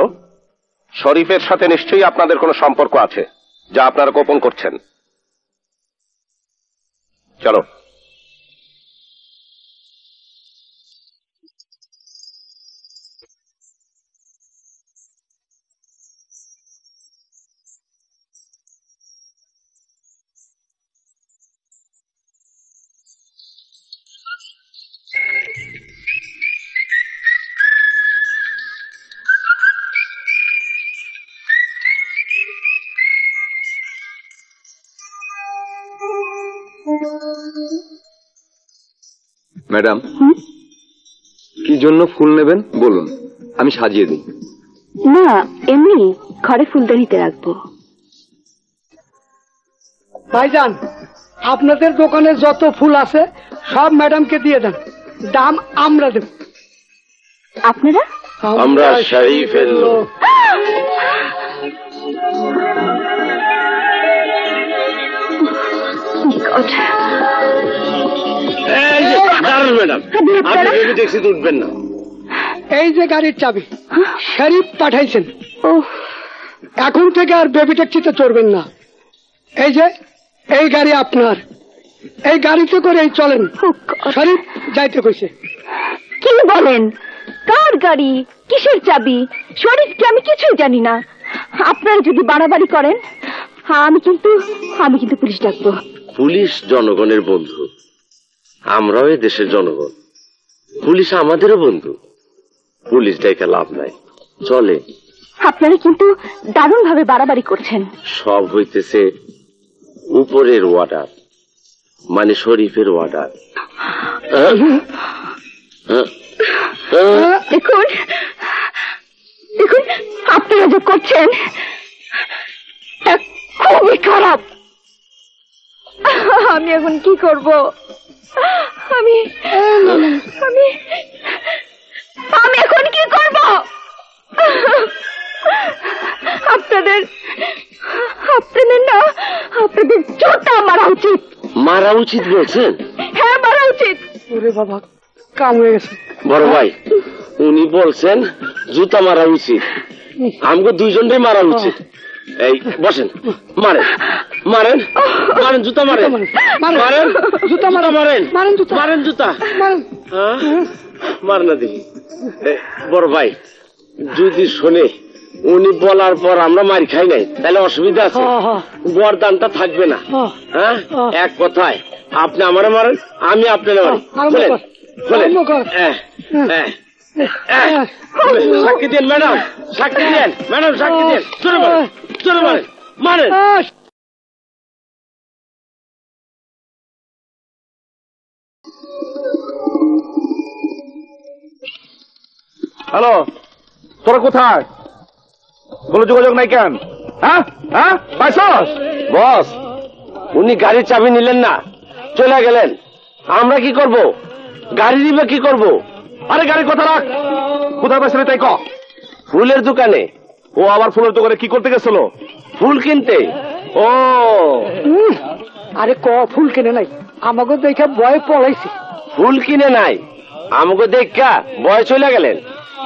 শরীফের সাথে নিশ্চয়ই আপনাদের কোনো সম্পর্ক আছে যা আপনারা গোপন করছেন। চলো। ম্যাডাম, কি জন্য ফুল নেবেন বলুন, আমি সাজিয়ে দিই। না, এমনি ঘরে ফুলদানিতে রাখবো। ভাইজান, আপনাদের দোকানে যত ফুল আছে সব ম্যাডামকে দিয়ে দেন, দাম আমরা দেব। আপনারা? আমরা শরীফের লোক। ম্যাডাম, আপনি ভেবে ট্যাক্সিতে উঠবেন না। এই যে গাড়ির চাবি শরীফ পাঠাইছেন, এখন থেকে আর বেবি ট্যাক্সিতে চড়বেন না। এই যে এই গাড়ি আপনার, এই গাড়িতে করেই চলেন। শরীফ যাইতে কইছে। কি বলেন? কার গাড়ি? কিসের চাবি? শরীফকে আমি কিছুই জানি না। আপনারা যদি বাড়াবাড়ি করেন আমি কিন্তু পুলিশ ডাকবো। পুলিশ জনগণের বন্ধু, আমরাও এই দেশের জনগণ। পুলিশ আমাদেরও বন্ধু। পুলিশ ডেকে লাভ নাই, চলে। আপনারা কিন্তু দারুণ ভাবে বাড়াবাড়ি করছেন। সব হইতেছে উপরের ওয়ার্ডার, মানে শরীফের ওয়ার্ডার। দেখুন দেখুন, আপনারা যে করছেন খুবই খারাপ। আমি এখন কি করব? আমি আমি আমি এখন কি করব? আপনাদের না, আপনাদের জুতা মারা উচিত। মারা উচিত বলছেন? হ্যাঁ, মারা উচিত। ওরে বাবা, কাম হয়ে গেছে। বড় ভাই, উনি বলছেন জুতা মারা উচিত, আমাকে দুইজনকে মারা উচিত। এই বসেন, মারেন মারেন মারেন, জুতা মারেন মারেন, জুতা মারা মারেন মারেন, জুতা মার না দেখি। বড় ভাই, যদি শোনে উনি বলার পর আমরা মার খাই নাই তাহলে অসুবিধা আছে, বরদানটা থাকবে না। হ্যাঁ, এক কথায় আপনি আমারে মারেন, আমি আপনারে মারি। সাক্ষী দেন ম্যাডাম, সাক্ষী দেন ম্যাডাম, সাক্ষী দেন। চলে মারেন, চলে মারেন, মারেন। হ্যালো, তোরা কোথায়? কোনো যোগাযোগ নাই কেন? হ্যাঁ হ্যাঁ, পাইছস? বস, উনি গাড়ির চাবি নিলেন না, চলে গেলেন। আমরা কি করব? গাড়ি নিবে কি করব? আরে গাড়ির কথা রাখ, কোথায় পাইছিলি তাই ক। ফুলের দোকানে। ও আবার ফুলের দোকানে কি করতে গেছিল? ফুল কিনতে। ও আরে ফুল কিনে নাই, আমাকে দেখে ভয়ে পলাইছে। ফুল কিনে নাই, আমাকে দেখা ভয় চলে গেলেন।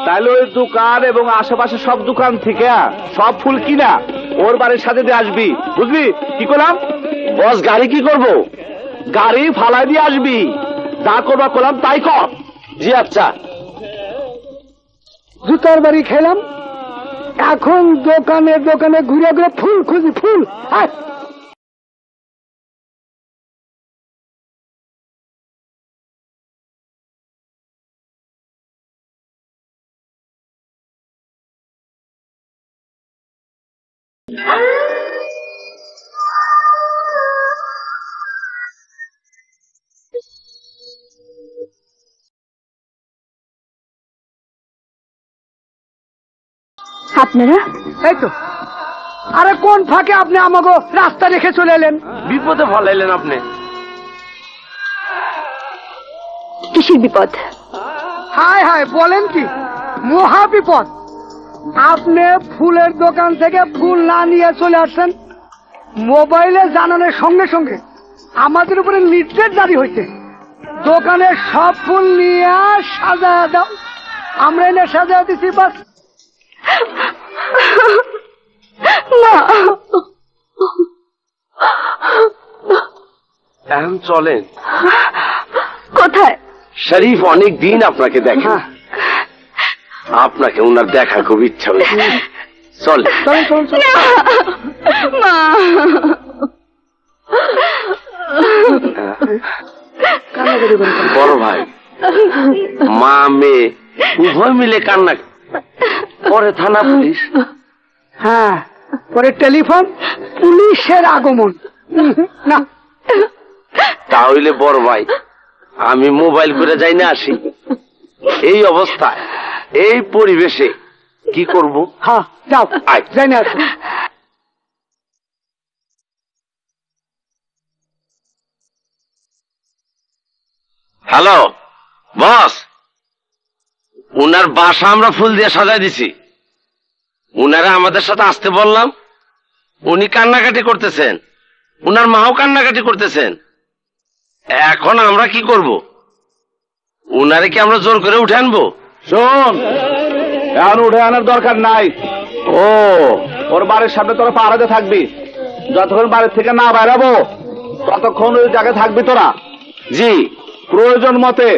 তাহলে ওই দোকান এবং আশেপাশে সব দোকান থেকে সব ফুল কিনা ওর বাড়ির সাথে দিয়ে আসবি, বুঝলি? কি করলাম? বস, গাড়ি কি করব? গাড়ি ফালাই দিয়ে আসবি, যা করবা করলাম তাই কর। জি আচ্ছা। জুতার বাড়ি খেলাম, এখন দোকানে দোকানে ঘুরে ঘুরে ফুল খুঁজি, ফুল। আপনারা? এই তো। আরে কোন ফাঁকে আপনি আমাকে রাস্তা রেখে চলে এলেন? বিপদে ফলাইলেন আপনি। কিসের বিপদ? হায় হায়, বলেন কি? মহা বিপদ। আপনি ফুলের দোকান থেকে ফুল না নিয়ে চলে আসছেন, মোবাইলে জানানোর সঙ্গে সঙ্গে আমাদের উপরে নির্দেশ জারি হয়েছে, দোকানের সব ফুল নিয়ে সাজা দাও। আমরা এনে সাজা দিচ্ছি, বাস। না, এখন চলেন। কোথায়? শরীফ অনেক দিন আপনাকে দেখে, আপনাকে ওনার দেখা খুব ইচ্ছা হয়েছে। চলে মা, বড় ভাই, মা মেয়ে উভয় মিলে কান্না। পরে থানা পুলিশ, হ্যাঁ, পরে টেলিফোন, পুলিশের আগমন। না, তাহলে বড় ভাই আমি মোবাইল করে যাই না আসি। এই অবস্থায় এই পরিবেশে কি করব? হ্যাঁ, যাও, যাই না আসো। হ্যালো বস, উনার বাসা আমরা ফুল দিয়ে সাজাই দিছি। উনারা আমাদের সাথে আসতে বললাম, উনি কান্নাকাটি করতেছেন, উনার মাও কান্নাকাটি করতেছেন। এখন আমরা কি করব? উনারে কি আমরা জোর করে উঠে আনবো? শোন, এখন উঠে আনার দরকার নাই। ও, ওর বাড়ির সামনে তোরা পাহারাতে থাকবি। যতক্ষণ বাড়ির থেকে না বেরাবো ততক্ষণ ওই জায়গায় থাকবি তোরা। জি। প্রয়োজন মতে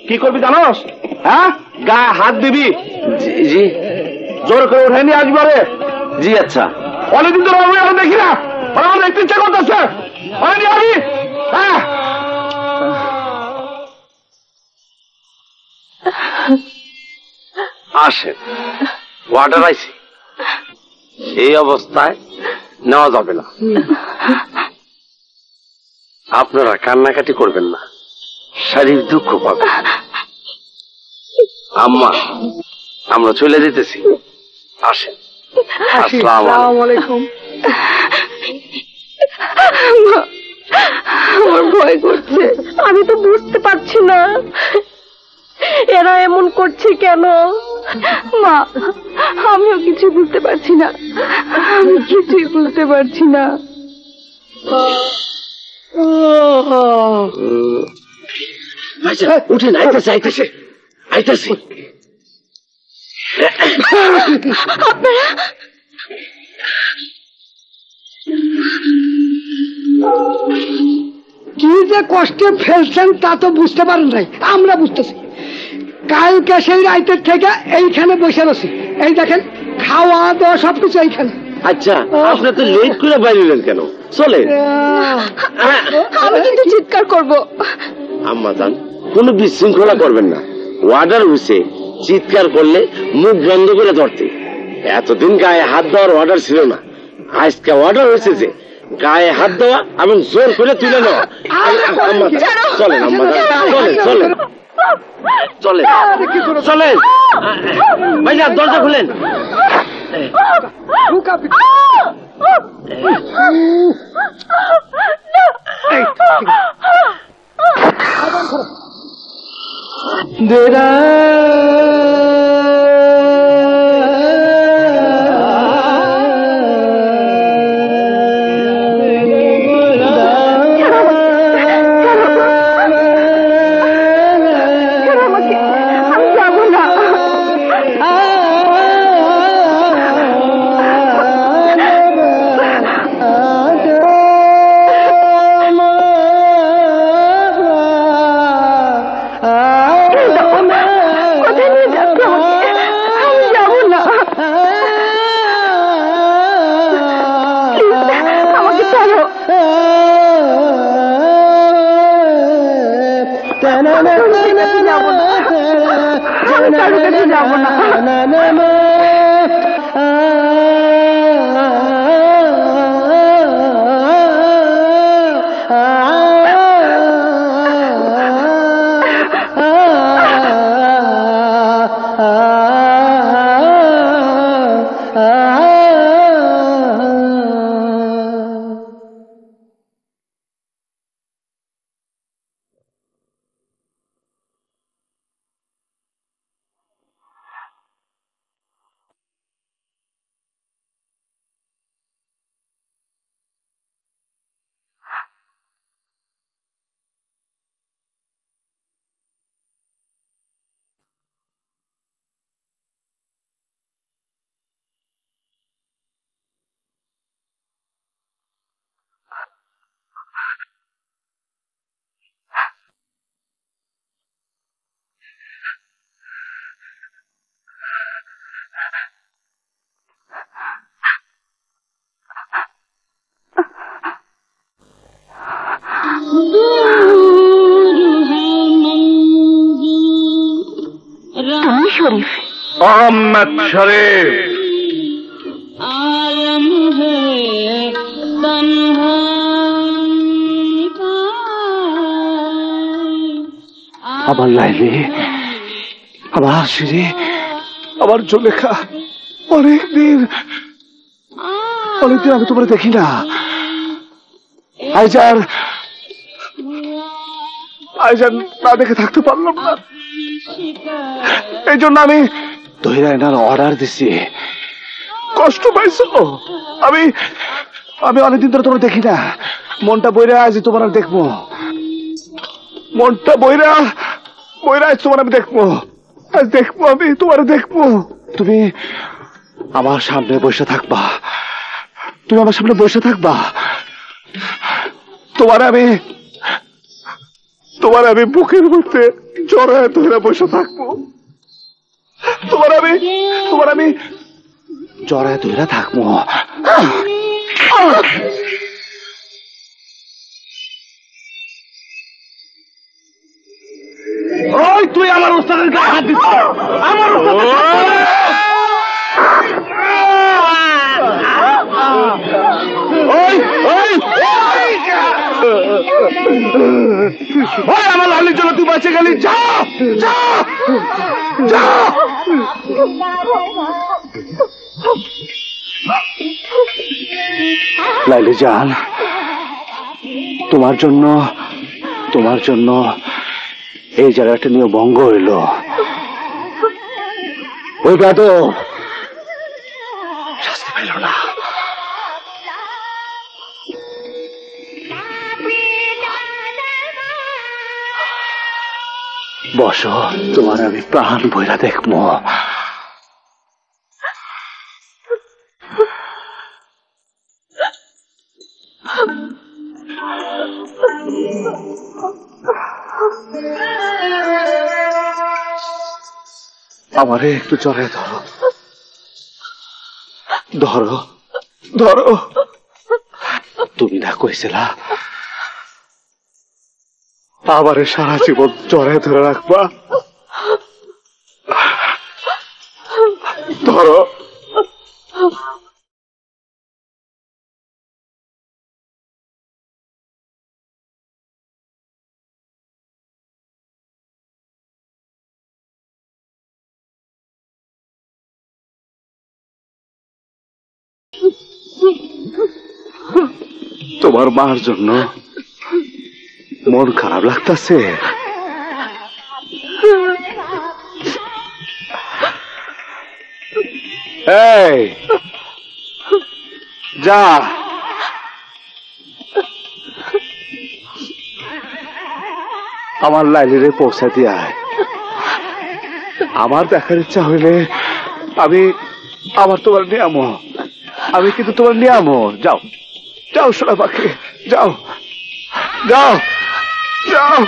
কি করবি জানোস? হ্যাঁ, গায়ে হাত দিবি। জি। জোর করে উঠে নিয়ে আসবি। রে জি, আচ্ছা। অনেকদিন তো আমি এখন দেখি না, আমার দেখতে ইচ্ছা করতেছে। নিয়ে আসবি। হ্যাঁ, আসেন, ওয়াটার আইসি। এই অবস্থায় নেওয়া যাবে না। আপনারা কান্নাকাটি করবেন না, শরীর দুঃখ পাবে। আম্মা, আমরা চলে যেতেছি, আসেন। আসসালামু আলাইকুম। আমার ভয় করছে, আমি তো বুঝতে পারছি না এরা এমন করছে কেন। মা, আমিও কিছু বুঝতে পারছি না, আমি কিছুই বুঝতে পারছি না। উঠেন, আইতেছে আইতেছে আইতেছে। আপনারা কি যে কষ্টে ফেলছেন তা তো বুঝতে পারেন নাই, আমরা বুঝতেছি। কালকে সেই রাইতের থেকে এইখানে বসে রয়েছি, এই দেখেন খাওয়া দাওয়া সবকিছু এইখানে। আচ্ছা, আপনি তো লেট করে বাইরেলেন কেন? চলে। আমি কিন্তু চিৎকার করব। আম্মা জান, কোনো বিশৃঙ্খলা করবেন না। ওয়ার্ডার হয়েছে, চিৎকার করলে মুখ বন্ধ করে ধরতে। এতদিন গায়ে হাত দেওয়ার অর্ডার ছিল না, আজকে অর্ডার হয়েছে যে গায়ে হাত দেওয়া এবং জোর করে তুলে নেওয়া। চলেন আম্মা জান, চলেন চলেন চলেন চলেন। ভাইয়া, দরজা খুলেন। শরীফ। আহমেদ শরীফ। আমার লাইলি, আমার হাসিরি, আমার জুলেখা, অনেকদিন আমি তোমার দেখি না। আইজান না দেখে থাকতে পারলাম না, এই জন্য আমি দহিরা এনার অর্ডার দিছি। কষ্ট পাইছো? আমি অনেকদিন ধরে তোমার দেখি না, মনটা বইরা আজ তোমার আর দেখবো, মনটা বইরা আজ তোমার আমি দেখবো, আজ দেখবো, আমি তোমার দেখবো। তুমি আমার সামনে বসে থাকবা, তুমি আমার সামনে বসে থাকবা, তোমার আমি বুকের মধ্যে জড়ায় ধরে বসে থাকবো, তোমার আমি জড়ায় ধরে থাকবো। ওই তুই আমার ওস্তাদের গায়ে হাত দিচ্ছিস, আমার আমার লালির জন্য তুই বেঁচে গেলি। যা যা যা। লাইলি জান, তোমার জন্য এই জায়গাটা নিয়ে ভঙ্গ হইল। ওই বেদব শাস্তি পেল না। বসো, তোমার আমি প্রাণ বইরা দেখবো। আমারে একটু জড়ে ধরো, ধরো ধরো। তুমি না কইছিলা আমারে সারা জীবন জড়ে ধরে রাখবা, ধরো। তোমার মার জন্য মন খারাপ লাগতেছে? এই যা, আমার লাইলিরে পৌঁছা দিয়ে আয়। আমার দেখার ইচ্ছা হইলে আমার তোমার নিয়ামো, আমি কিন্তু তোমার নিয়ামো। যাও যাও সোনা পাখি, যাও যাও যাও।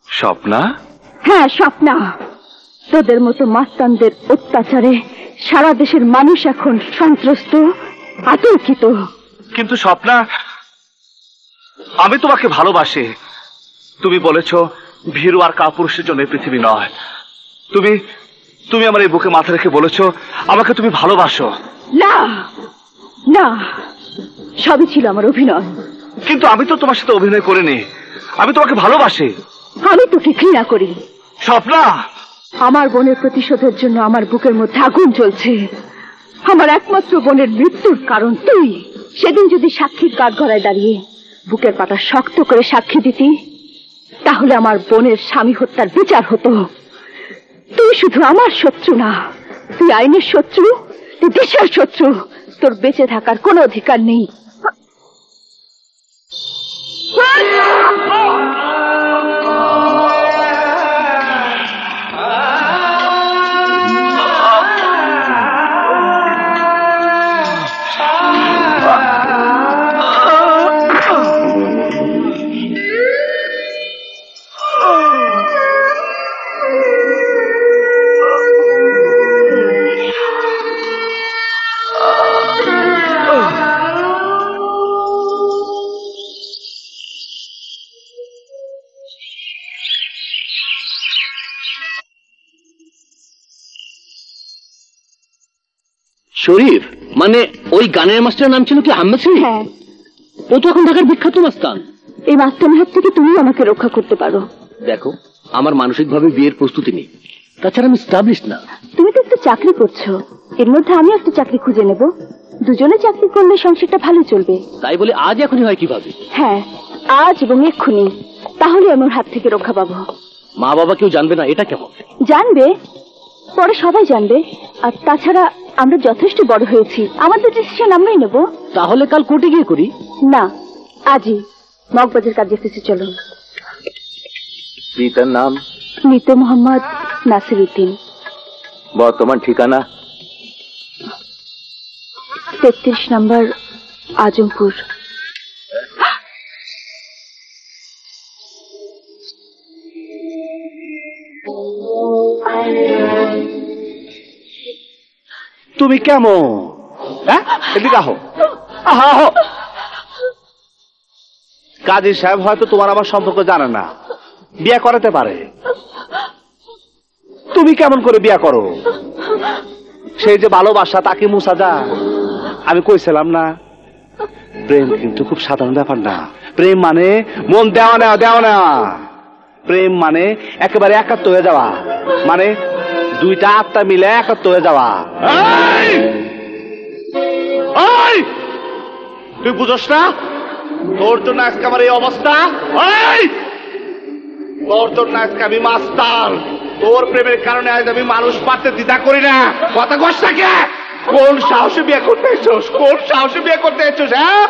স্বপ্না? হ্যাঁ স্বপ্না, তোদের মতো মাস্তানদের অত্যাচারে সারা দেশের মানুষ এখন সন্ত্রস্ত, আতঙ্কিত। কিন্তু স্বপ্না, আমি তোমাকে ভালোবাসি। তুমি বলেছ ভীরু আর কাপুরুষের জন্য পৃথিবী নয়। তুমি আমার এই বুকে মাথা রেখে বলেছ আমাকে তুমি ভালোবাসো। না না, সবই ছিল আমার অভিনয়। কিন্তু আমি তো তোমার সাথে অভিনয় করিনি, আমি তোমাকে ভালোবাসি। আমি তোকে ঘৃণা করি। স্বপ্না, আমার বোনের প্রতিশোধের জন্য আমার বুকের মধ্যে আগুন জ্বলছে। আমার একমাত্র বোনের মৃত্যুর কারণ তুই। সেদিন যদি সাক্ষীর কাঠগড়ায় দাঁড়িয়ে বুকের পাটা শক্ত করে সাক্ষী দিতি, তাহলে আমার বোনের স্বামী হত্যার বিচার হতো। তুই শুধু আমার শত্রু না, তুই আইনের শত্রু, তুই দেশের শত্রু। তোর বেঁচে থাকার কোনো অধিকার নেই। শরীফ মানে ওই গানের মাস্টারের নাম ছিল কি আহমেদ শরীফ? হ্যাঁ, ও তো এখন ঢাকার বিখ্যাত মাস্তান। এই মাস্টারের হাত থেকে তুমি আমাকে রক্ষা করতে পারো। দেখো, আমার মানসিকভাবে বিয়ের প্রস্তুতি নেই, তাছাড়া আমি স্টাবলিশ না। তুমি তো একটা চাকরি করছো, এর মধ্যে আমি একটা চাকরি খুঁজে নেব। দুজনে চাকরি করলে সংসারটা ভালো চলবে। তাই বলে আজ এখনই হয় কিভাবে? হ্যাঁ, আজ এবং এক্ষুনি, তাহলে আমার হাত থেকে রক্ষা পাবো। মা বাবা কেউ জানবে না, এটা কেমন? জানবে, পরে সবাই জানবে। আর তাছাড়া আমরা যথেষ্ট বড় হয়েছি, আমাদের ডিসিশন আমরাই নেব। তাহলে কাল কোর্টে গিয়ে করি। না, আজই মগবাজার কাজে এসেছি, চলুন। পিতার নাম? মৃত মোহাম্মদ নাসিরউদ্দিন। বর্তমান ঠিকানা? 33 নম্বর আজমপুর। তুমি কেমন? হ্যাঁ, এদিকে আহো, আহো। কাজী সাহেব হয়তো তোমার আমার সম্পর্ক জানে না, বিয়ে করাতে পারে। তুমি কেমন করে বিয়ে করো? সেই যে ভালোবাসা, তাকে মুছা যায়? আমি কইছিলাম না, প্রেম কিন্তু খুব সাধারণ ব্যাপার না। প্রেম মানে মন দেওয়া নেওয়া, দেওয়া নেওয়া। প্রেম মানে একেবারে একাত্ম হয়ে যাওয়া, মানে দুইটা আত্মা মিলে একাত্ম হয়ে যাওয়া। তুই বুঝস না? তোর জন্য আজকে আমার এই অবস্থা। তোর জন্য আজকে আমি মাস্টার। তোর প্রেমের কারণে আজ আমি মানুষ পারতে দ্বিধা করি না। কথা কস না কে? কোন সাহসে বিয়ে করতে এসোস? কোন সাহসে বিয়ে করতে এসোস? হ্যাঁ,